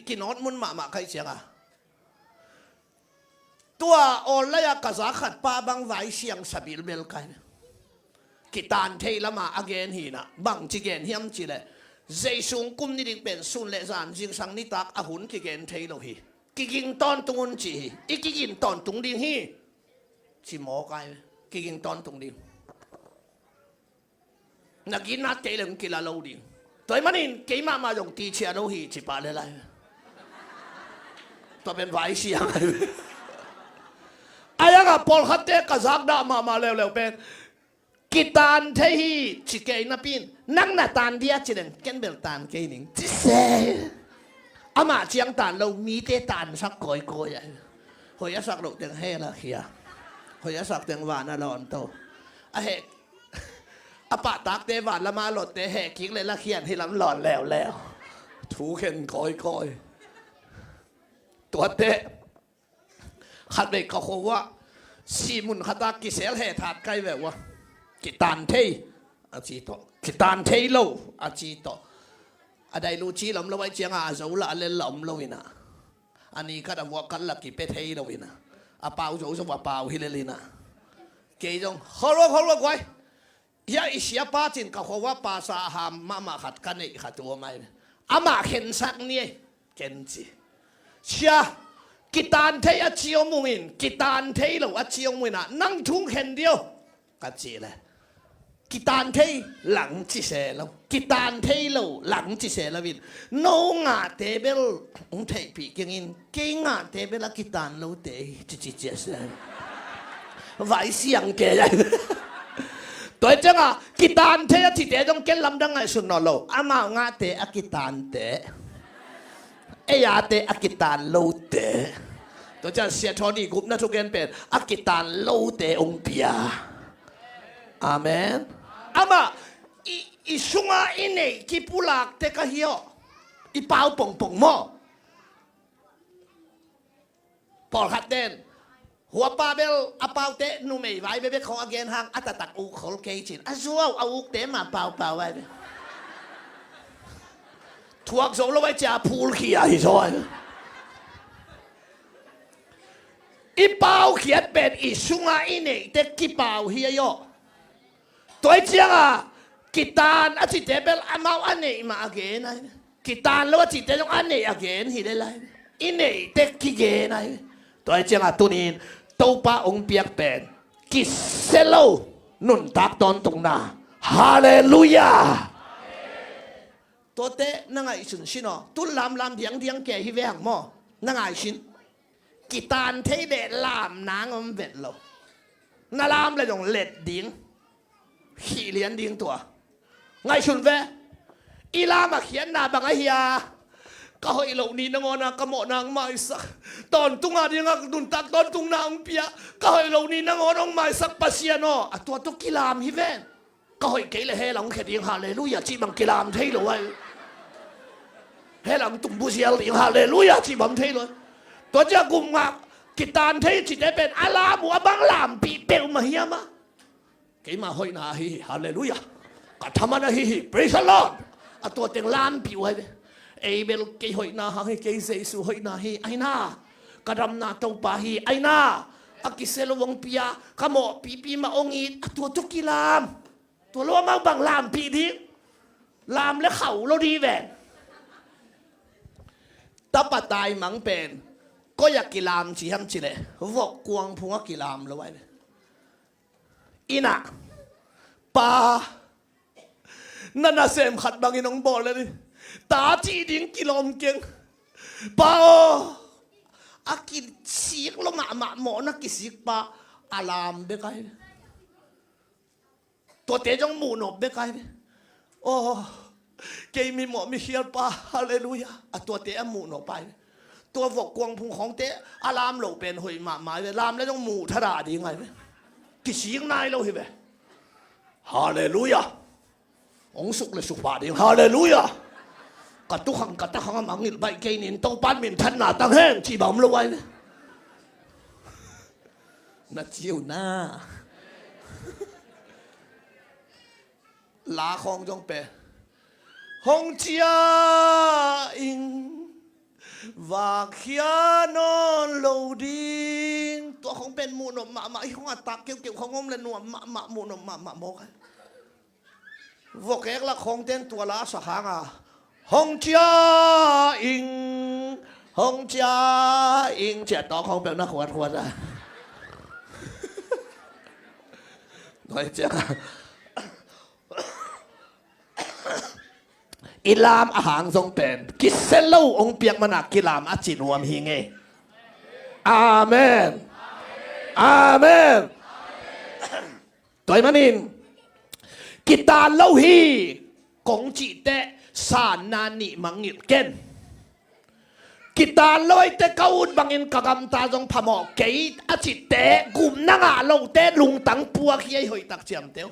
กินอนมุนมาใครเสียงอ่ะตัวโอลยากระสักขัดป้าบังไว้เสียงสบิลเบลกันกิตานเทละมาอเกนหีนะบังจิเกนเฮียมจิเลเจสุงกุมนี่ดิเป็นสุนเลจานจิงสังนิตักอหุนกิเกนเทโลฮีกิงตอนตุงจีอีกิงตอนตุงดิงฮีจิหมอไกกิงตอนตุงดิงนักกินนัดเตลังกิลาโลดิงตัวมันนี่กี่มาจงตีเชียโลฮีจิปาเลไลตัวเป็นไวเสียงไอ้ยังกับพอลคัตเตกระซักดามาเร็วเป็นกิตานเทฮีจิเกนับปินนั่งหน้าตานเดียจิเดนเกนเบลตานเกนิงจิเซอามาเชียงตานเรามีเตตานสักก้อยหอยสักลูกเตียงเฮละเฮียหอยสักเตียงวานาลอนโตอะเฮอปะตักเตวานละมาหลดเตเฮคิกเลยละเขียนที่ลำหลอนแล้วถูเข็นก้อยตัวเตขัดเบกเขาโคว่าสีมุนขัดตากิเซลเฮถาดใกล้แบบว่ากิตานเทอาจีโตกิตานเทโลอาจีโตอะไรรู้ชีลำละไว้เจียงอาโจละเล่นลำละวินะอันนี้ก็จะว่ากันละกิเปเทละวินะอาเปาโจสว่าเปาฮิเลลินะเกยจงเขารู้ไว้ยาอิเสียป้าจินเขาว่าป้าสาหามมาขัดกันนี่ขัดตัวไม่อามาเข็นสักนี่เข็นจีเชียกิตานเทอจิโอมุงินกิตานเทโลอจิโอมุงินะนั่งทุ่งเข็นเดียวกัจีเลยกิตานเทหลังจิเสลกิตานเทโลหลังจิเสลวินโนงาเตเบลองเทปีกิงินเก่งาเตเบลกิตานโลเตจิเจสไว้เสียงเกยตัวจังอ่ะกิตานเทจิเตจงเกลำดังไงสุนนโลอามางาเตอกิตานเตเอยาเตอกิตานโลเตตัวจะเสียทอดีกุบนะทุกเกนเป็นอกิตานโลเตองเปียอาเมนอามาอีสุงาอินเนกิปุลักเตกะฮิโออีเปาป่งโมปอลขัดเดนหัวปาเบลอาเปาเตนูไม่ไหวเบของอเกนหางอัตตักอุขอลเกจินอาซัวเอาอุกเตมาเปาไว้ทวกส่งลงไปจ่าพูลขี้ไอ้ซอยอีเปาเขียนเป็นอีสุงาอินเนเตกิเปาเฮียโยตัวเจียงอ่ะกิตานอาจิตเตเบลอามาอันเนมาอเกนไอกิตานแล้วอาจิตเตต้องอันเนอเกนฮิเลไลอินเนเตกิเกนไอตัวเจียงอ่ะตัวนี้ตัวป้าองเปียกเป็นกิเซโลนุนตักตอนตรงหน้าฮาเลลูยาตัวเตนั่งไอชินชินอ๋อตุลลำเดียงแก่ฮิเวหังมอนั่งไอชินกิตานเทเบลามนางอมเบ็ดโลนาลามเลยตรงเล็ดดิ้งขี้เลี้ยนดิ้งตัวไงชุนเวอีลามาเขียนหน้าบังไอเฮียก็ให้เหล่านี้นงอนากระโมนางไม่สักตอนตุงอาดีงักดุนตักตอนตุงนางเปียก็ให้เหล่านี้นงอนองไม่สักปัสยานอตัวตุกิลามฮิเวก็ให้เกลเฮลังเขดิงฮาเลลูยาจีบังกิลามเทลวยเฮลังตุงบุเซียลิงฮาเลลูยาจีบังเทลวยตัวเจ้ากุมงากิตานเทจิตได้เป็นอาลาบัวบังลามปีเปลมาเฮียมาเกมาหอยนาฮิฮาเลลูยากัทมานาฮิ praise the Lord ตัวเต็งลามปีไว้เอเบลเกยหอยนาฮิเกยเซซูหอยนาฮิไอน่ากระดำนาตงปาฮิไอน่าอากิเซลวงปียขโมปีมาองอีตัวทุกิลามตัวล้อมาบังลามปีดิ้งลามและเข่าเราดีแหวนตะปะตายมังเป็นก็อยากกิลามจีฮัมจีเลวอกกวงพุงกิลามแล้วไว้อินะปานั่นน่ะเสมขัดบางอีน้องบอกเลยดิ ตาจีดิ้งกิโลมเก่งปาอากิสิกลงมาหมอนักกิสิกปาอารามเบกไอตัวเตจงมูนบเบกไอโอ้เกมีหมอมีเฮียปาฮาเลลูยาตัวเตะมูนไปตัวฟกกวงพุงของเตะอารามหลงเป็นหอยหมาเลยรามแล้วต้องมูทราดีไงไหมกิสิกนายเราเห็นไหมฮาเลลูยาองสุกเลยสุภาพดีฮาเลลูยากัดตุขังกัดตะขังมังงิดใบเกนินต้องปั้นมินทันหนาตั้งแห้งที่บ่มลงไว้น่าเจียวหน้าลาของจงเปฮงเจียอิงวากเขียนอนโลดิงตัวของเป็นมูนมาอีของอัตตาเกี่ยวของงมเลยนัวมามูนมาโมกันวกเอกละของเต้นตัวละสหางฮงเจียอิงฮงเจียอิงเจ็ดตัวของเป็นนักขวดอ่ะน้อยจังอิลามอาหารทรงเป็นกิเซลลูองเปียกมันนักกิลามอาจินวมหิงเออาเมนอาเมนตัวมันนินกิตาเล่าฮีกงจีเตสานนานิมังงิดเกนกิตาลอยเตกาอุดบังอินกะกำตาจงพะหมอกเกยอาจิเตกุมนังอาโลเตลุงตังปัวขี้ไอหอยตักเจียมเตียว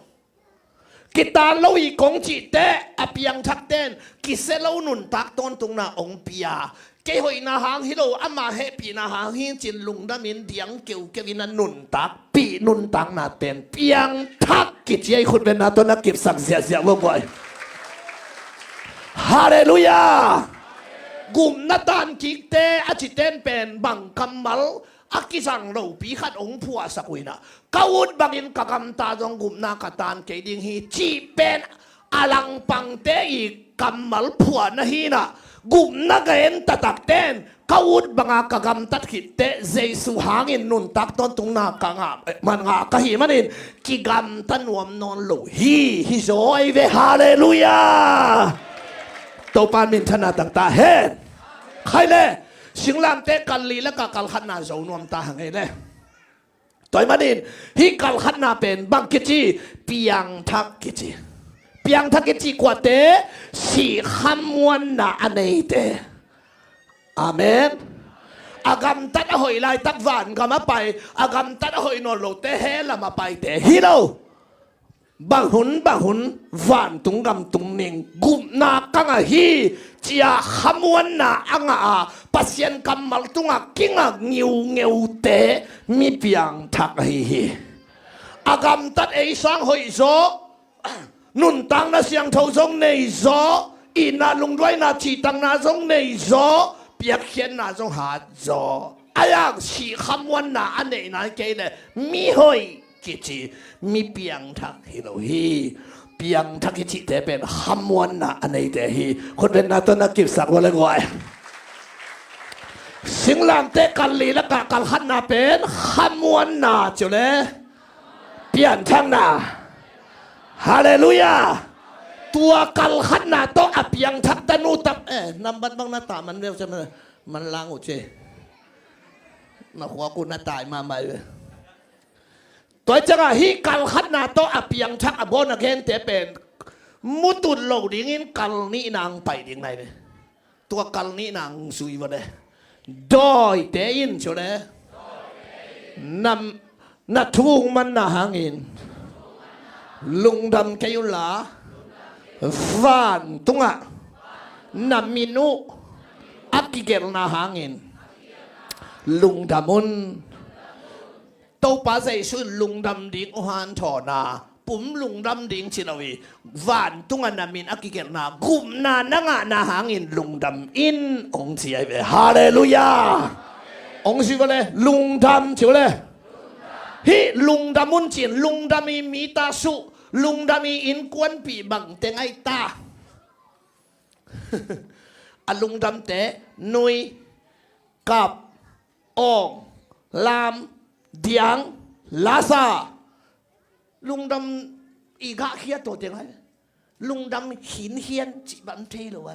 กิตาลอยกงจีเตอเปียงทักเตนกิเซลานุนตักต้นตรงนาองเปียเกยหอยนาหางฮิโลอามาเฮปีนาหางฮิจินลุงดามินเดียงเกี่ยวเกวินันนุนตักปีนุนตังนาเตนเปียงทักกิจไอคุณเป็นนาต้นนักกิบสักเสียเสียบ่บ่อยฮาเลลูยากุมนาตานกิเตอจิเตนเป็นบังคัมมัลอากิสังโลปีขัดองผัวสักวินะกาวุดบังอินกะกำตาจงกุมนากตานเกดิงฮีจีเป็นอลังปังเตอีกัมมัลผัวนะฮีนะกุมนักเอ็นตัดเตนกาวุดบังอากะกำตัดขิดเตเจสุหางอินนุนตักต้นตุงนากังอามันงากะฮีมันอินกิกัมตันวมนอนโลฮีโซไอเวฮาเลลูยาตัวปานมินธนาต่างๆเฮ็ดใครเลยสิงลามเตกันลีและกัลขันนาโจนวมตาหังไงเลยตัวมันอินฮิกัลขันนาเป็นบังกิจีเปียงทักกิจีเปียงทักกิจีกว่าเตสีขมวนนาอันไหนเตอาเมนอากามตัดหอยลายตักหวานก็มาไปอากามตัดหอยนอนโลเตเฮละมาไปเตฮิโลบางหุนหวานตุงกำตุงนิงกุมนากังฮีเจียขมวนนาอังอาปัสยันกำมัลตุงกิงเงียวเตมีเปียงทักฮีอากามตัดไอสังหอยโซนุนตังนาเสียงเท่าจงในโซอีนาลุงด้วยนาชีตังนาจงในโซเปียกเขียนนาจงหาโซอายังสีขมวนนาอันไหนนั่นเกย์เลยมีหอยกิจมีเปียงทักฮิโลฮีเปียงทักกิจแต่เป็นขมวนนาอันไหนแต่ฮีคนเป็นนาตนักกิจสักวันละก่อยสิงลามเตกันลีและกะกันขันนาเป็นขมวนนาจุเลเปียนช่างนาฮาเลลูยาตัวกัลขันนาต้องอเปียงทักตนูตับนำบันบังหน้าตามันเร็วใช่ไหมมันล้างหัวเจมาหัวกูหน้าตายมาใหม่เลยตัวจังอะฮีกัลขันนาต้องอเปียงทักอบนักเห็นแต่เป็นมุตุลโลดิ้งอินกัลนี่นางไปดิ้งไหนเลยตัวกัลนี่นางสุยวะเด้ดอยเตอินชัวเลยนทุ่งมันนาหางอินลุงดำแกยุลาฟานตุงะนามินุอักกิเกลนาหางอินลุงดำมุนตัวป้าใจสุดลุงดำดิ่งอหันถอนาปุ่มลุงดำดิ่งชิลวีฟานตุงะนามินอักกิเกลนากุมนานังะนาหางอินลุงดำอินองค์เสียไปฮาเลลูยาองค์สิวะเลยลุงดำชิวเลยฮิลุงดำมุนจีนลุงดำมีตาสุลุงดามีอินกวนปีบังเตงไอตาอลุงดำเตนุยกับองลามเดียงลาซาลุงดำอีกะเขียตัวเตงไอลุงดำหินเฮียนจิบันเทลไว้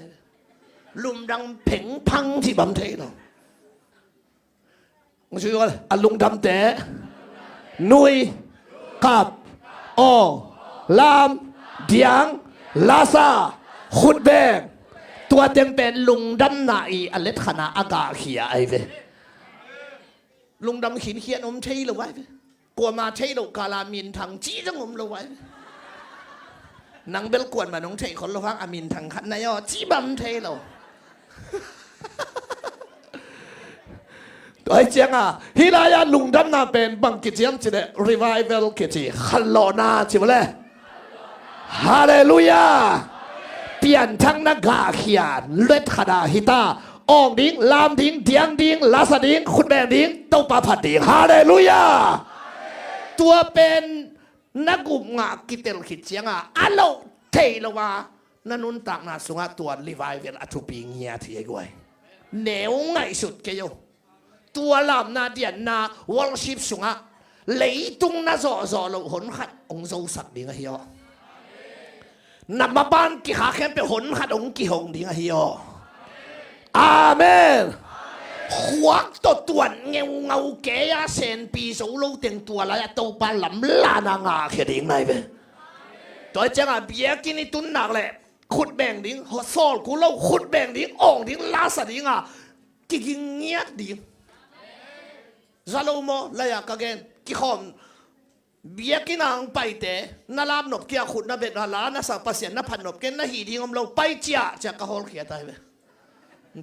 ลุมดังเพ่งพังที่บัมเทเรามันชื่อว่าอลุงดำแต่นุยกับอลามเดียงลาซาขุดแบงตัวเต็มเป็นลุงดำหนาอีอเล็ดขนาอากาเขียไอเวลุงดำขินเขียนอมใช่หรือไว้กลัวมาใช่หรือกาลามินทางจี้จังอมหรือไว้นังเบลกวนมาน้องใช่คนละฟังอามินทางขันนายอจี้บัมเทเราไอ้เจ้าอ่ะฮิลายาลุงดำนาเป็นบังกิจยังจีเดรีไวเวลกิจฮัลโหลนาจิบเลยฮาเลลูยาเปลี่ยนทั้งนักกาเขียนเล็ดขดาฮิตาอองดิ้งลามดิ้งเดียงดิ้งลาสดิ้งขุดแบงดิ้งเต้าปาผัดดิ้งฮาเลลูยาตัวเป็นนักกุมงากิเตลกิจยังอ่ะอัลโลเทลวานันุนตักนาสุงาตัวรีไวเวลอัตุปีเงียที่ไอ้กวยเหนียวไงสุดเกยตัวลำนาเดียนนาวอลชิปสุงะเลยตุงนาโซโซโลหนขัดองโซสักดิ้งเฮียนับมาบ้านกี่ขาแค่ไปหนขัดองกี่หงดิ้งเฮียอาเมนขวักตัวเงาเงาแก่ยาเซนปีสูโลเต็งตัวละตัวปลาหลำลานางาแค่ดิ้งไหนเว้ตัวจังอ่ะเบียกินตุนหนักเลยขุดแบ่งดิ้งหัวซอลกูเล่าขุดแบ่งดิ้งอ่องดิ้งลาสดิ้งอ่ะกินเงี้ยดิ้งซาโลโมลายากาเกนกิขอมเบียกินางไปเตะนาลามนบเกียขุดนาเบ็ดนาลานาสักปัสเซียนนาพันนบเกนนาหีดิ้งอมเราไปเจียจากกะฮอลเขียตายเว้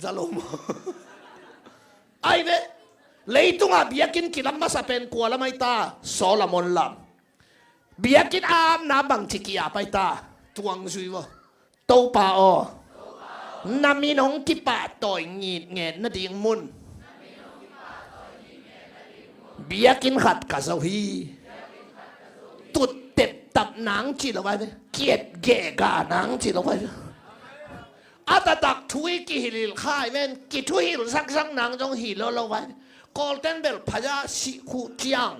ซาโลโมไอเว้เลยตุงอ่ะเบียกินกิลำมาสเป็นกัวละไม่ตาโซลามอนลำเบียกินอามนาบังจิกิอาไปตาทวงซุยวะโตปาอนามินงกิปะต่อยงีดเงนนาดิ้งมุนเบียกินขัดกะเซาฮีตุดเต็บตับหนังจีเราไว้ไหมเกียดแก่กาหนังจีเราไว้อาตาตักทุยกิฮิลค่ายแม่นกิทุยฮิลสักหนังจงฮิลเราไว้กอลเทนเบลพญาสิคุจียง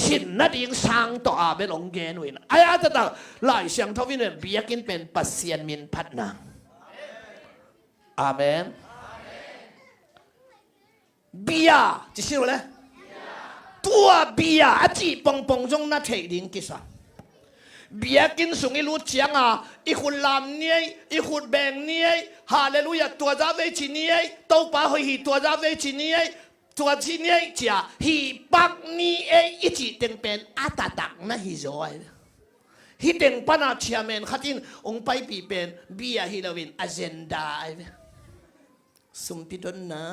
สินนัดยิงสังต่ออาเบลองเกนวินไอ้อาตาตักหลายเสียงทวินเบียกินเป็นปัสเซียนมินพัดนางอาเมนเบียจะชื่ออะไรตัวเบียอาจีปองปองจงน่าเทดิ้งกิสาเบียกินสุงอิลูเจียงอ่ะอีขุนลำเนี้ยอีขุนแบงเนี้ยฮาเลลูยาตัวจ้าเวชิเนี้ยโตป้าหอยตัวจ้าเวชิเนี้ยตัวชิเนี้ยจ้าฮีปักเนี้ยอีจีเต็งเป็นอาตาตักนะฮิโซยฮีเต็งปนาเชียเมนขัดินองไปปีเป็นเบียฮิลวินอเจนดาสุมพิดนนะ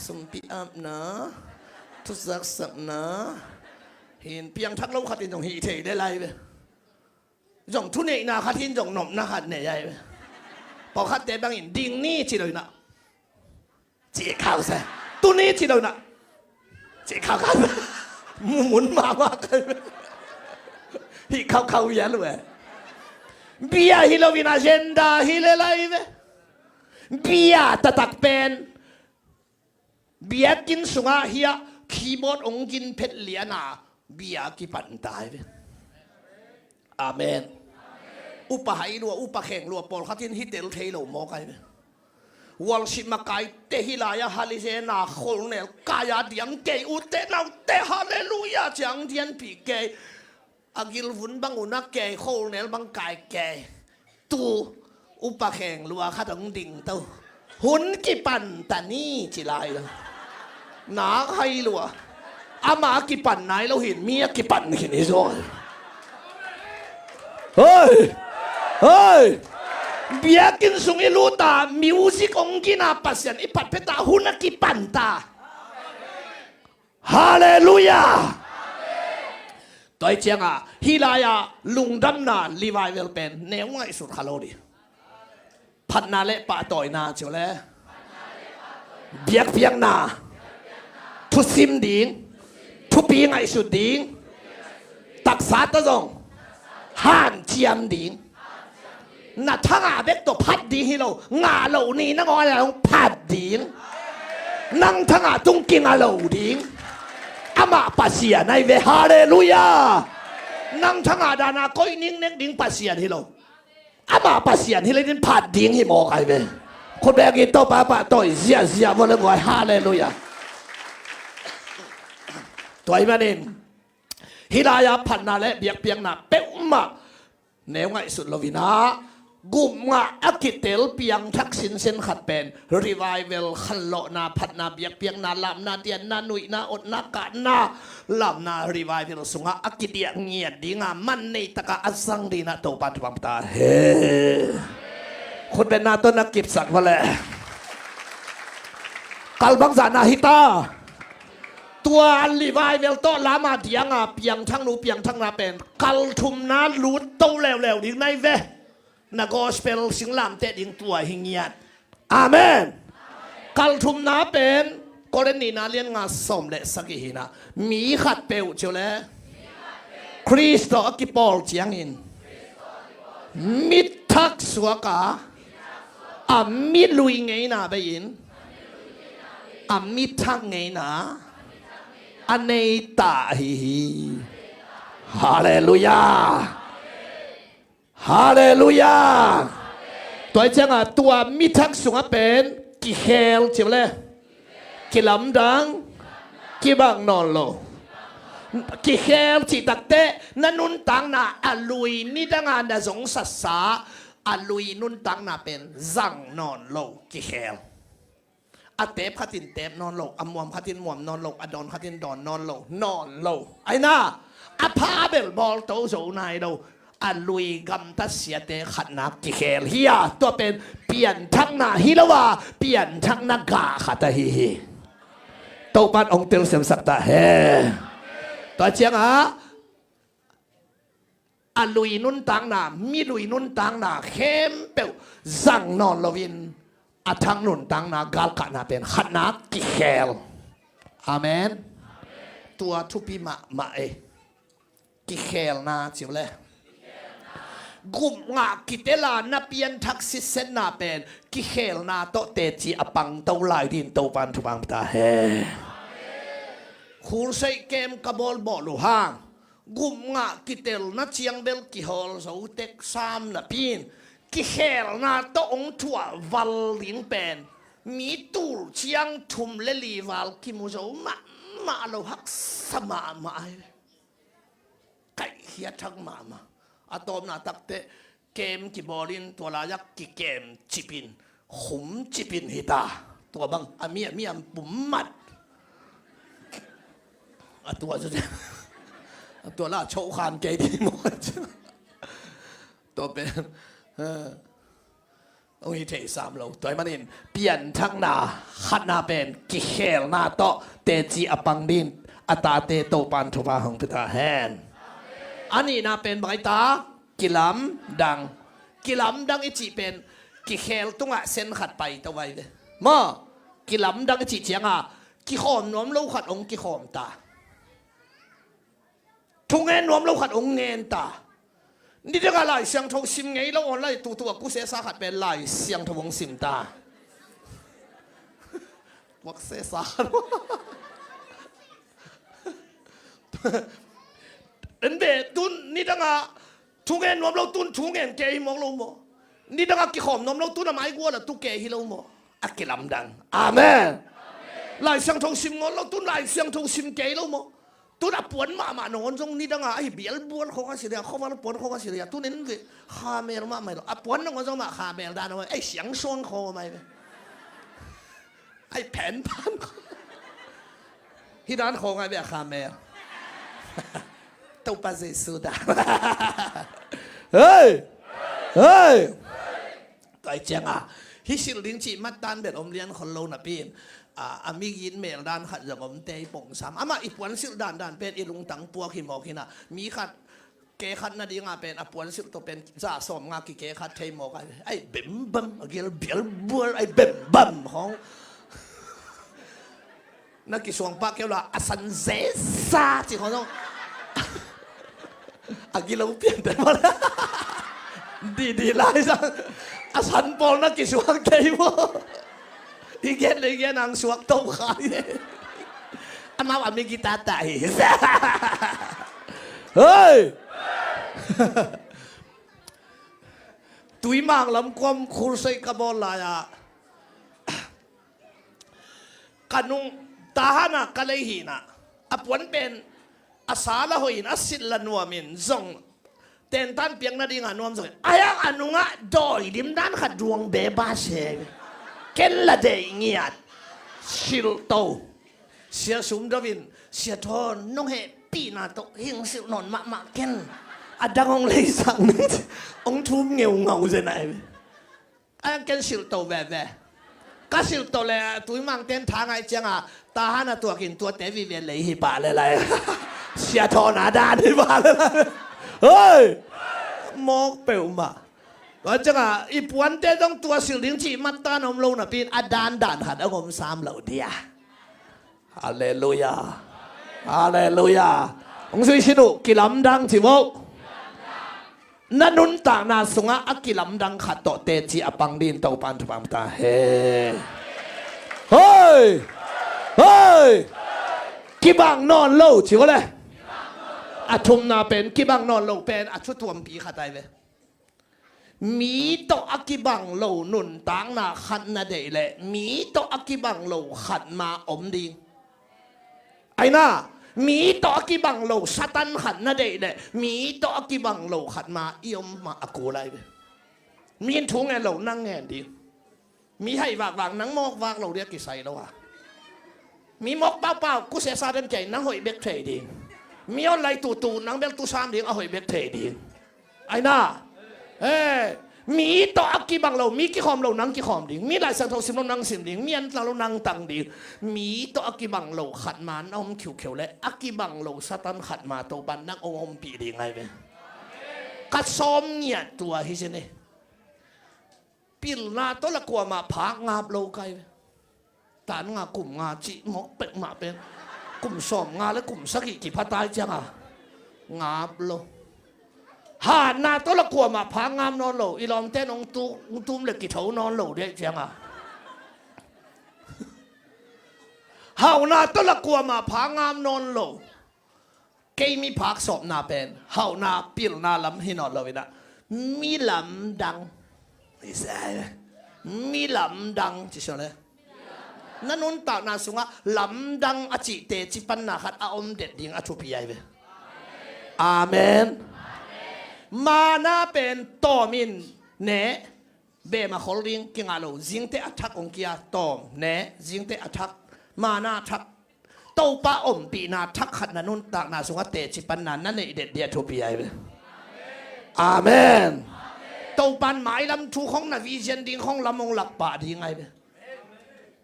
สุมพิอับนะทุกสักนะเห็นเพียงทักเล่าขัดอินจงฮีเทได้ไรไปจงทุนเอกนาขัดอินจงหนมนาขัดเนี่ยใหญ่ไปพอขัดเตะบางอินดิ่งนี่จีเลยนะจีข่าวซะตัวนี้จีเลยนะจีข่าวกันหมุนมามากเลยฮีข่าวเยอะเลยเบียฮิโลวินาเจนดาฮิเลไลไปเบียตะตักเป็นเบียกินสุงาเฮียคีย์บอร์ดองกินเพชรเลียนาเบียกิปันตายไปอาเมนอุปหายรัวอุปแข่งรัวปอลขัดินฮิตเดลเทโลมอกไงวอลชิมาไกเตฮิลายาฮาลิเซนาโคลเนลกายาเดียงเกอุเตนาเตฮาเลลูยาจังเดียนปีเกอากิลวุนบังอุนักเกโคลเนลบังไกเกตูอุปแข่งรัวขัดองดิ่งเต้าหุนกิปันตานี่จิไลเลยหนาใครหลัวอามากี่ปั่นไหนเราเห็นเมียกี่ปั่นเห็นไอ้ซ้อยเฮ้ยเฮ้ยเบียกินสุงอิลูตามิวสิกองกินาปัสยันอิปัดเพตาหุนกี่ปั่นตาฮาเลลูยาตัวเจียงอ่ะฮิลายาลุงดำนาลีวายเวลเป็นเนื้อง่ายสุดฮัลโหลดิพันนาเละปะต่อยนาเจียวแล้วเบียกเพียงนาทุซิมดิ้งทุปีไงสุดดิ้งตักษาตะจงห่านเจียมดิ้งน่ะทั้งอาเบกตัวพัดดิ้งให้เรางาเรานี่นั่งอะไรเราพัดดิ้งนั่งทั้งอาตุ้งกินอาเราดิ้งอามาปัสเซียในเวฮาเลลูยานั่งทั้งอาดานาก้อยนิ่งเน็กดิ้งปัสเซียให้เรา阿媽把線迄個恁拍頂迄無解咩？佢別見到爸爸都係試我咧我哈利路亞。對咩呢？Hilaya panale biak biak na peuma neungai sut lovina gumma akitel piang thaksin sen khat pen revival khallo na phatna biak biak na lam na tian na nui na ot na ka na lam na revival sunga akitia ngia dinga man nei taka asang di na to pat pam ta he khut ben na to na kip sak wale kalbang zana hitaตัวรีไวเวลโตลามาเดียงอ่ะเปียงทั้งนู้เปียงทั้งนาเป็นกัลทุมนาลูดโตแล้วดิ้งในเวนักกอสเปลสิงลามเตดิ้งตัวหิงเงียดอาเมนกัลทุมนาเป็นกรณีนาเลียนงาสมเลสกิหินะมีขัดเปลวเจ้าเลยคริสโตกิปอลเจียงอินมิทักสวกาอามิลุยไงนาไปอินอามิทักไงนาอันนี้ตาฮีฮาเลลูยาฮาเลลูยาตัวเจ้าตัวมิทักสุงเป็นกิเฮลใช่ไหมกิลำดังกิบังนอนโลกิเฮลจิตเตนันนุนตังนาอลุยนี่ดังงานสงสัสสาอลุยนุนตังนาเป็นจังนอนโลกิเฮลอาเตปขัดินเตปนอนโลกอมวมขัดินมวมนอนโลกอดอนขัดินดอนนอนโลกนอนโลกไอ้น่าอาพาเบลบอลโตโซนายโลอาลุยกำตัดเสียเตขัดนักกิเคลเฮียตัวเป็นเปลี่ยนทั้งนาฮิลวาเปลี่ยนทั้งนักกาขัดฮีโตปัดองเตลเซมสักตาเฮตัวเจียงอาลุยนุนตังนามีลุยนุนตังนาเข้มเปลสั่งนอนโลวินอาทางนุนตังนากาลกันนาเป็นขัดนักกิเคลอาเมนตัวทุปีมาเอกิเคลนาจิ๋วเลยกุมงากิเตลานาเปียนทักซิเซนนาเป็นกิเคลนาโตเตจีอปังโตไลดินโตปันทุบังตาเฮคูลใส่เกมกบอลบอลูฮางกุมงากิเตลนาเชียงเบลกิฮอลสูเต็กซามนาปีนกิเฮลนาโตองทัววัลลิงเป็นมีตูลเชียงทุมเลลีวัลกิมุโซมาโลฮักสมาไก่เฮียทักมาอะตอมนาตักเตเกมกิบอลินตัวลายักกิเกมจิปินขุมจิปินฮิตาตัวบังอามีปุ่มมัดอะตัวจะตัวละโชว์คานเกย์ดีหมดตัวเป็นโอ้ยเทสามเราตัวมันเองเปลี่ยนทั้งนาขัดนาเป็นกิเฮลนาโตเตจีอปังดินอัตาเตโตปันทุบาของพิตาแฮนอันนี้นาเป็นใบตากิลำดังอีจีเป็นกิเฮลตุ้งเส้นขัดไปตัวไว้เลยมากิลำดังอีจีเจียงกิหอมน้อมลูกขัดองกิหอมตาทุงเงินน้อมลูกขัดองเงินตานี่จะอะไรเสียงทงซิมไงแล้วออนไลน์ตัวกูเสียสาขัดเป็นไรเสียงทงซิมตาวักเสียสาเอ็นเบตุนนี่ดังทุงเงินน้อมเราตุนทุงเงินเกย์มองเราโมนี่ดังกิหอมน้อมเราตุนอะไรกูล่ะตุเกย์ฮิเราโมอักกิลำดังอาเมนไรเสียงทงซิมงอนเราตุนไรเสียงทงซิมเกย์เราโมตัวน่ะปวนมาโน่นตรงนี้ดังไอ้เบียลปวนเขาก็เสียเขาว่าปวนเขาก็เสียตัวนี้นั่นคือฮาเมลมาไม่หรอกปวนนั่งก็ต้องมาฮาเมลได้นะไอ้เสียงส่วนเขาไม่ไอ้แผ่นพันที่ร้านเขาไงแบบฮาเมลตัวปัจเจสุดาเฮ้ยตัวไอ้เจ้าฮิสิลิงจีมัดตันแบบอมเลี้ยงคนโลน่ะพี่อามีกินเมลด้านขัดจากผมเตยป่งสามอามาอีปวนสิลด้านเป็นอีลุงตังปัวขิมอกขินะมีขัดเกขัดนาดีงาเป็นอาปวนสิลตัวเป็นจ่าสมงากิเกขัดเทยมอกไอ้เบิ่มบัมเกี่ยวเบียลบัวไอ้เบิ่มบัมของนักกิสวงปากเกี่ยวละอสันเซซาจิของต้องอากิเราเปลี่ยนแต่ว่าดีไล่ซังอสันปอลนักกิสวงเกย์มั้งอีกเลยนางสวกโตขายอามาว่ามีกีตาร์ไต่เฮ้ย ตุยมังลำความคูใส่กบอลลายะกันุงตาหนะกะเลยหินะอปวนเป็นอาสาละหอยนะสิลนัวมินซงเต็นตันเปียงนาดีงานวมซงอายังอนุงะดอยดิมดันขัดดวงเบบาเชเกลละเดงเงียดชิลโตเสียสุมดวินเสียทอนน้องเฮปีนาโตหิงสินอนมะเกนอดังองเลยสังนึงองทุ่มเงียวเงาเจไหนอายังเกนชิลโตแบบก็สิลโตเลยตุยมังเต้นทางไอ้จังอ่ะตาหน้าตัวกินตัวเตวิเวียนเลยหิบะเลยเสียทอนาดานหิบะเลยเฮ้ยมอกเปลมาว่าจังอ่ะอีปวนเต้ต้องตัวสิลิงจีมัตตานอมลงน่ะปีนอดานด่านหัดอารมณ์ซ้ำเหล่าเดียฮาเลลูยาฮาเลลูยาองค์สุชินุกิลัมดังจิโมนั่นนุนต่างนาสุงะอักิลัมดังขัดโตเตจีอปังดินโตปันทุปังตาเฮ้ยกิบังนอนโลจิวะเลยอาทุมนาเป็นกิบังนอนโลเป็นอาชุดตัวปีขัดใจเลยมีโตอักิบังโลนุนต่างนาขัดนาเดยเลยมีโตอักิบังโลขัดมาอมดีไอ้น่ามีต่อกี่บังโลสตันขันน่ะเด็ดมีต่อกี่บังโลขันมาเอี่ยมมาอกูอะไรไปมีถุงไงโลนั่งแงดีมีให้วางนังมอกวางโลเรียกกี่ใส่แล้ววะมีมอกเปล่ากูเสียซาเดินใจนังหอยเบกเทดีมีอะไรตู่นังเบกตู่ซามดีเอาหอยเบกเทดีไอ้น่ามีต่อกี่บังโลมีกี่คอมโลนังกี่คอมดีมีหลายสังทองสิมโลนังสิมดีมีอันเรานังตังดีมีต่อกี่บังโลขัดมาน้องเขียวเลยอักี่บังโลสตันขัดมาตัวบันนักองปีดีไงเว้ยกัดซ้อมเนี่ยตัวฮิเจเน่ปิลนาตัวละกลัวมาพักงาบโลไกตานงากลุ่มงาจีหมกเป็ดมาเป็นกลุ่มซ้อมงาและกลุ่มสักกี่พัตตายจังอ่ะงาบโลหานาตัวละกลัวมาพางามนอนโหลอีลอมเต้นองตุ้มเลยกี่เท่านอนโหลเด็กจังอ่ะเฮานาตัวละกลัวมาพางามนอนโหลเกมีพักสอบนาเป็นเฮานาปิลนาลำให้นอนโหลนะมีลำดังไม่ใช่มีลำดังจะใช่ไหมนั่นนุ่นตากนาสุงะลำดังอจิเตจิปันนาขัดอาอมเด็ดดิ่งอชุพิยัยเวอาเมนมาหน้าเป็นตอมินเนเบมาขอลิงกิงอาโลจิงเตอัทักองกียตอมเนจิงเตอัทักมาหน้าทักโตป้าอมปีนาทักขัดนันุนตากนาสุงเตจิปันนานั่นเอเด็ดเดียทุปีไอเวอาเมนโตปันหมายลำทูของนาวิเชียนดิ่งของลำมงหลักป่าดิ่งไงเว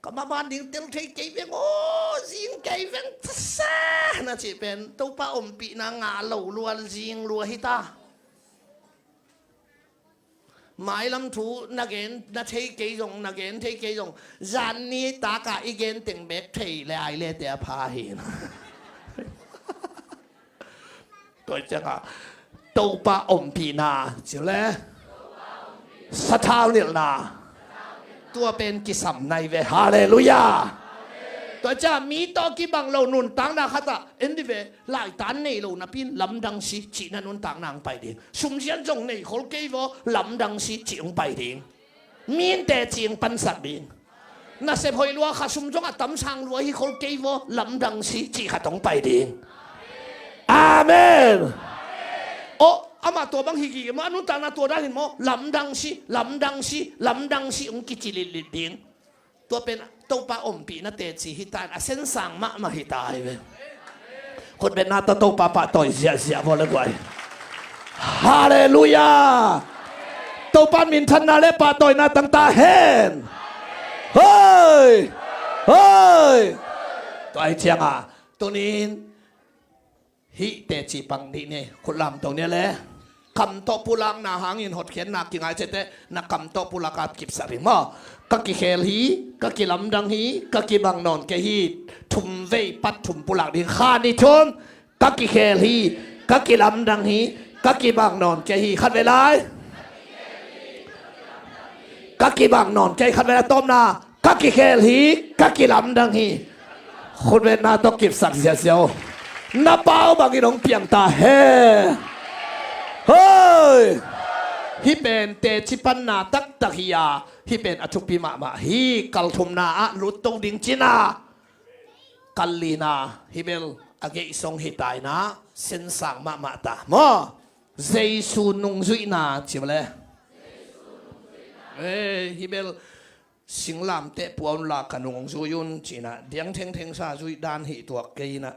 ก็มาบ้านดิ่งเตลเทเกยเวงโอ้จิงเกยเวงทัศน์น่าจะเป็นโตป้าอมปีนางาโลลัวจิงลัวฮิตาหมายลำทูนักเรียนนักเทเกยงนักเรียนเทเกยงยันนี้ตากาอีเกนติงเบกเทเลยไอเล่เตียพาเห็นก็จะก็โตปาอมปีนาเจ๋อเลยสะท้าวเนียนาตัวเป็นกิสัมในเวฮาเลลูยาตัวจะมีต่อกี่บังเราหนุนต่างนาคตาเอ็นดิเวหลายตันในเรานับเป็นลำดังสีจีนันนุนต่างนางไปดิ่งสุ่มเสียงจงในคนเกย์ว่าลำดังสีจีงไปดิ่งมีนแต่จีงปันสักดิ่งน่าเสพหอยลัวข้าสุ่มจงอัตตำช่างลัวที่คนเกย์ว่าลำดังสีจีข้าต้องไปดิ่งอาเมนโอ้อามาตัวบางทีกี่มานุนต่างนาตัวได้เห็นมั้ยลำดังสีองค์กิจิลิลิดิ่งตัวเป็นโตปาอมปีนาเตจีฮิตานเส้นสังมาฮิตายเว้ยคนเป็นนาโตปาปะต่อยเสียพอเลยกว่าฮาเลลูยาโตปามินทันนาเลปาต่อยนาตั้งตาเห็นเฮ้ยตัวไอเชียงอ่ะตัวนี้ฮิเตจีปังดีเนี่ยคนลำตรงนี้เลยคำโตปุลังนาหางอินหดเขียนนักยังไงเจ๊เต้นักคำโตปุลักากิบสริมากักกิเคลฮีกักกิลำดังฮีกักกิบังนอนเกฮีทุมเวปัดทุมปุลักดิข้านิชนกักกิเคลฮีกักกิลำดังฮีกักกิบังนอนเกฮีขัดเวลากักกิบังนอนเกฮีขัดเวลาต้มนากักกิเคลฮีกักกิลำดังฮีคนเวนาต้องกิบสักเสียวน้าเป้าบางทีน้องเพียงตาเฮ้ hi pen te chipan na tak tak hiya hi pen athupi ma ma hi kal thum na a lut to ding china kalina hi bel age song hi tai na sen sang ma ma ta mo jesu nung zui na chimle hi bel singlam te puan la kanung zuyun china diang theng theng sa zui dan hi tuak ke na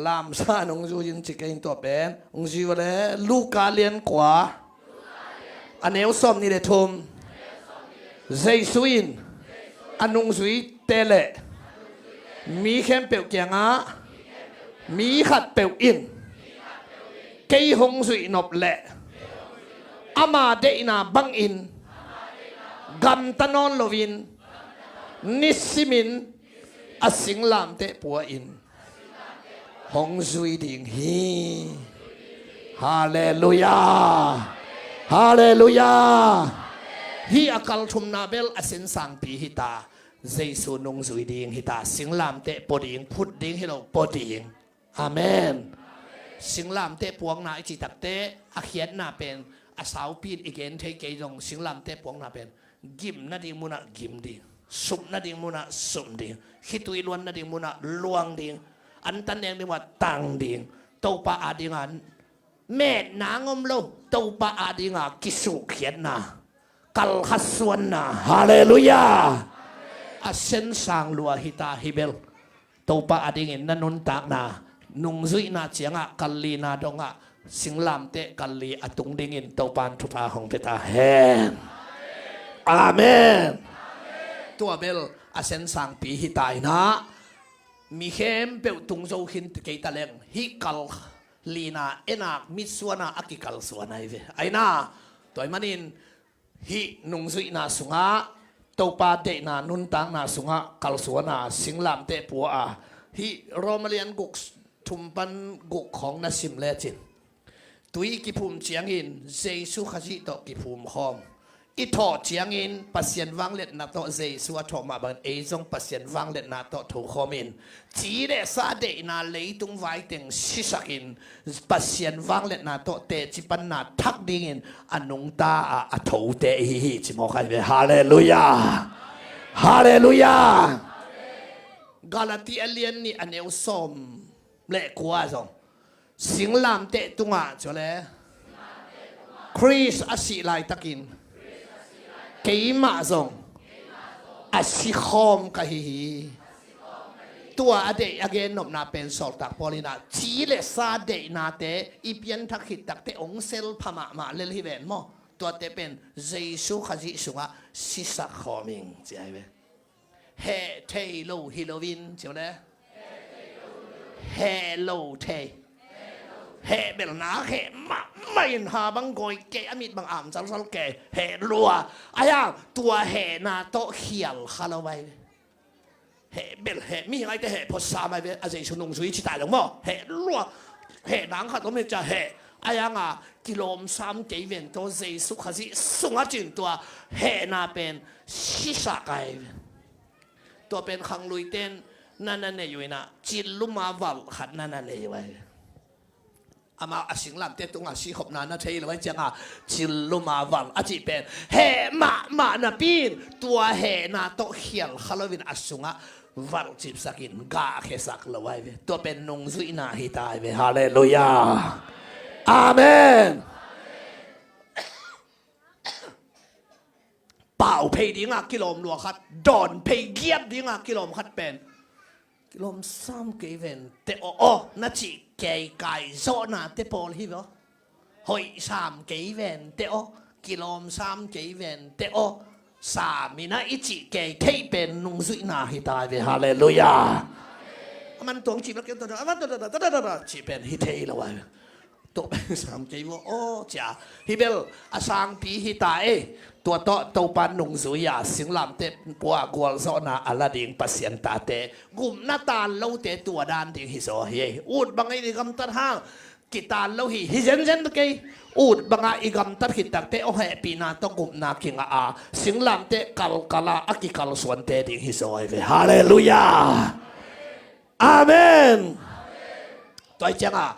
lam sa nung zuyun chi ke to pen ung ji wale luka lian kwa aneu som ni le thum jesuin anung zui tele mi khem peu kyanga mi khat peu in cây hong zui nop le ama de na bang in gam tanon lovin nisimin asing lam te pua in hong zui ding hi hallelujah hallelujah hi akal thum na bel asin sang pi hita jesu nong zui ding hita sing lam te poding phut ding hi lo poding amen sing lam te puang na chi tak te a khian na pen a sau pin again thei ke jong sing lam te puang na pen gim na ding muna gim ding sup na ding muna sum ding hitui luan na ding muna luang ding an tan ding ding wa tang ding to pa a ding an me na ngom lo to pa a ding a kisu khian na kal khaswan na hallelujah a sen sang lua hita hibel to pa a ding in nanun tak na nung zui na chianga kalli na donga singlam te kalli atung ding in to pan thu pa hong peta hen amen tua bel asen sang pi hi tai na mi khem pe tung zo hin ke ta leng hi kal lina enak mi suana akikal suana ve aina toy manin hi nung zui na sunga to pa te na nun tang na sunga kal suana singlam te pu a hi romalian guk thum pan guk khong na sim le chin tui ki phum chiang in jesu khaji to ki phum khom i tho chiang in pasien wang let na to jesu a tho ma ban e jong pasien wang let na to tho khomin chi le sa de na le tung vai teng si sakin pasien wang let na to te chi pan na thak ding in anung ta a tho te hi chi mo khai hallelujah hallelujah galati alien ni aneu som le kwa jong singlam te tunga chole chris asi lai takin keima zong asi khom ka hi tua ade again nom na pen sol tak polina chi le sa de na te ipian thak hit tak te ong sel phama ma lel hi ben mo tua te pen jesu khaji sunga sisa khoming chi ai be he thei lo hilovin chole hello thei he bel na he ma main ha bang goi ke amit bang am sal sal ke he lua aya tua he na to hial halawai he bel he mi ngai te he posa mai be azai chunung sui chi tai long mo he lua he nang kha to me cha he aya nga kilom sam ke ven to zai su khaji sunga chin tua he na pen sisa kai to pen khang lui ten nana ne yuina chin luma wal khat nana le wai ama asing lam te tunga si khop na na thei lo changa chil luma wal achi pen he ma na pin tua he na to hial halloween asunga wal chip sakin ga khe sak lo wai ve to pen nung zui na hi tai ve hallelujah amen pau phei dinga kilom lo khat don phei giap dinga kilom khat pen kilom sam ke ven te o na chi kei kai zo na te pol hi bo hoi sam ke ven te o kilom sam ke ven te o sa mina ichi ke thei pen nung zui na hi tai ve hallelujah man tong chi ba ke to man to chi pen hi thei lo wa to sam ke wo o cha hi bel asang pi hi taiตัวโตเต้าปันนุ่งสุยาสิงลำเตปัวกวลโซนาอลาดิงปัสยันตาเตกุมนาตาเล่าเตตัวดานดิงฮิโซเฮอูดบังไอดิกำตัดห้างกิตาเล่าฮิฮิเจนเจนตะเกยอูดบังไอกำตัดหิตักเตโอเฮปีนาต้องกุมนาคิงอาสิงลำเตกัลกาลาอักิกัลสวนเตดิงฮิโซเฮฮาเลลูยาอาเมนตัวจังอ่ะ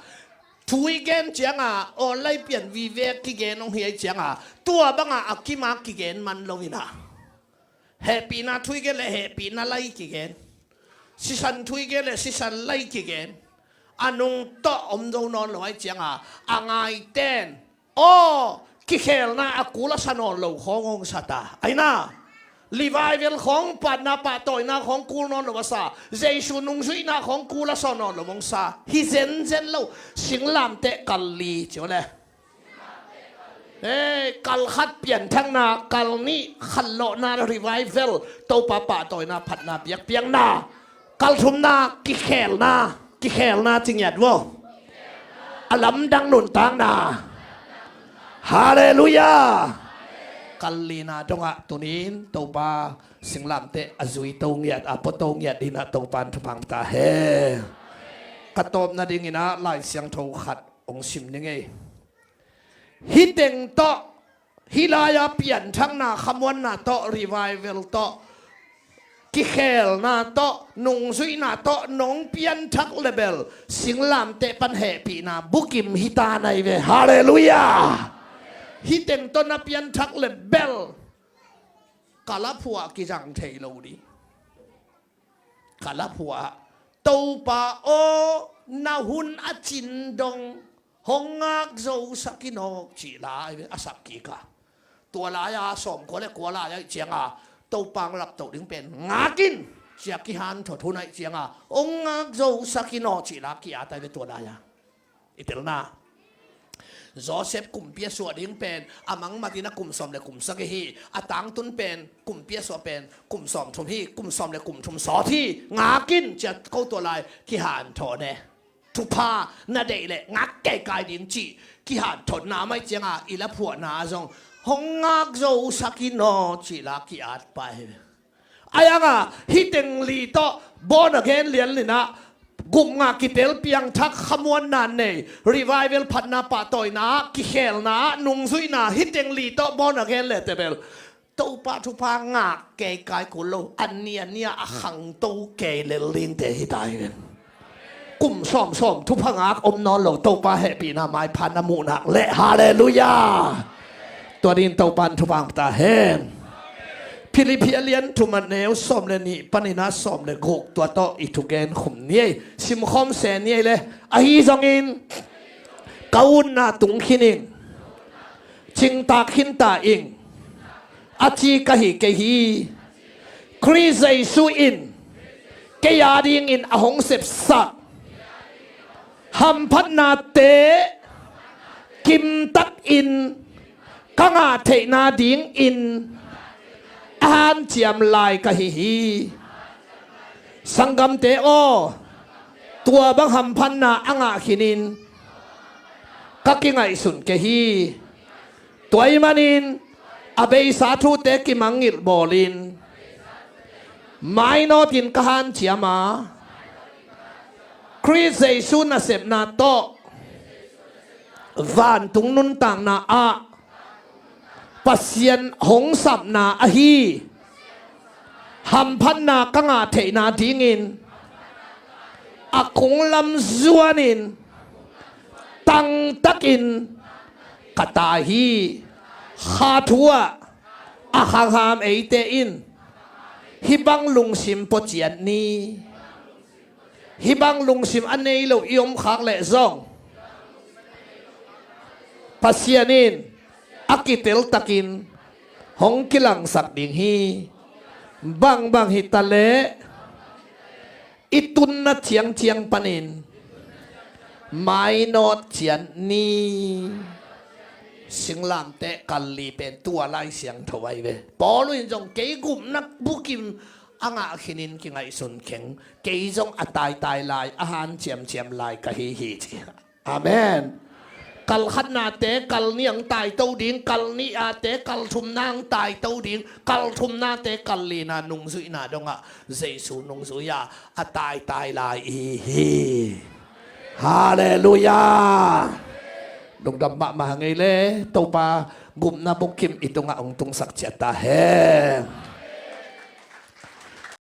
ทุยเกนเจียงอ่ะโอ้ไล่เปลี่ยนวีเวกกิเกนน้องเฮียเจียงอ่ะตัวบังอ่ะอักกิมากิเกนมันลงอีน่ะเฮปีน่าทุยเกนเลยเฮปีน่าไล่กิเกนสิสันทุยเกนเลยสิสันไล่กิเกนอันนุ่งโตอมโดนอนลอยเจียงอ่ะอ่างไอเต้นโอ้กิเคลน่ะอากูละสนอโลขององศาตาไอ้น่ะรีไวเวลของปัดนาปะต่อยนาของกูนอนหลวงซาเจสุนุงสุยนาของกูละสนอหลวงซาฮิเซนเซนโลสิงลามเตะกัลลีเจ้าเลยกัลขัดเปลี่ยนทั้งนากัลนี้ขันโลนารีไวเวลโตปะปะต่อยนาผัดนาเปียกเปียงนากัลทุมนากิเคลนากิเคลนาจริงหยัดวะอลัมดังนุนตังนาฮาเลลูยากัลลีนาจงอะตัวนี้ตัวปาสิงลามเตะอจุยตรงเหยียดอปตรงเหยียดดินะตรงปันทุพังตาเฮกระตบนาดิ่งนะลายเสียงโทขัดองชิมยังไงฮิเต็งโตฮิลายาเปลี่ยนทั้งนาขมวนนาโตรีไวเวลโตกิเคลนาโตนุงซุยนาโตนงเปลี่ยนทักเลเบลสิงลามเตะปันเหปีนาบุกิมฮิตาในเวฮาเลลูยาฮิเต็งต้นนับยันทักเลเบลกาลาผัวกิจังเทโลดีกาลาผัวตัวปาโอนาหุนอจินดงหงงักโจสักินอจีลาอสักกีกาตัวลายาสมคนเล็กกัวลายาเจียงอ่ะตัวปังหลับตัวดึงเป็นงากินเจียกิฮันถอดทุนไอเจียงอ่ะองงักโจสักินอจีลากีอาตายเป็นตัวลายาอิตาลีน่าโจเซฟกลุ่มเปียสวดดิ้งเป็นอามังมาตินะกลุ่มสอมเลยกลุ่มสักฮีอาตังตุนเป็นกลุ่มเปียสวดเป็นกลุ่มสอมชมฮีกลุ่มสอมเลยกลุ่มชมสอที่งากินจะเข้าตัวลายขี้หานถอดเนี่ยทุพานาเดเลยงักแก่กายดิ้งจีขี้หานถอดน้ำไม่เจียงอ่ะอีละผัวนาจงหงงักโจสักินอจีลาขี้อาดไปอายังอ่ะฮิตเต็งลีโตบอนเกนเลียนเลยนะกุมงากิเตลเปียงทักขมวนนานเนรีไวเวลพัดนาปะต่อยนากิเคลนานุงซุยนาฮิตเต็งลีโตบอนเกนเลเตเบลตัวปะทุพางาเกยกายกุโลอันเนียเนี่ยขังตัวเกยเลลิงเตฮิตายเนกุมซ้อมทุพางาอมนอนโลตัวปะเฮปีนาไม้พันนามูนักและฮาเลลูยาตัวดินตัวปันทุพังตาเฮนพิลิพิเลียนทุมันเนวสมเลนี่ปนินาสมเลกกตัวโตอิทุเกนขุมเนี่ยสิมคอมเซนเนี่ยเลยอาฮีจงอินกาวุนนาตุงขินิงชิงตาขินตาอิงอาจีกะฮิเกฮีคริสไอซูอินเกียดิงอินอหงเสพสักฮัมพันนาเตกิมตักอินกังอาเทนาดิงอินอาหารเจียมลายกะฮีสังกัมเตโอตัวบังหัมพันนาอ่างอาขินินกักิงไอสุนเกฮีตัวอิมานินอเบยสาธุเตกิมังงิลบอลินไม่นอตินกะหันเจียมาคริสเซซุนนาเซบนาโตวันตุงนุนต่างนาอาปัสยันหงสับนาอฮีหัมพันนากังอาเทนาดิงินอักงลำจวนินตังตักินกตาฮีขาทัวอาคังหามเอเตอินฮิบังลุงซิมปจียนนีฮิบังลุงซิมอันนี้เรายอมขังเละซองปัสยันินอากิเตลตักินหงกิลังสักดิ่งฮีบางฮิตาเลอิตุนนัดเชียงปนินไม่นอดเชียนนีสิงลามเตะกัลลีเป็นตัวไล่เสียงถวายเวปอลุยจงเกยกุมนักบุกิมอ่างอาขินินกิงไอสุนเข็งเกยจงอตายลายอาหารเจียมลายกะฮีอาเมนกัลขันนาเตะกัลเนียงตายเต้าดิงกัลนีอาเตะกัลทุมนางตายเต้าดิงกัลทุมนาเตะกัลลีนานุงสุยนาดงะเจสูนุงสุยาอตายลายฮีฮาเลลูยาดงดำมาไงเลยตัวปากุมนาบุกิมอิตงะองตุงสักเจตาเฮ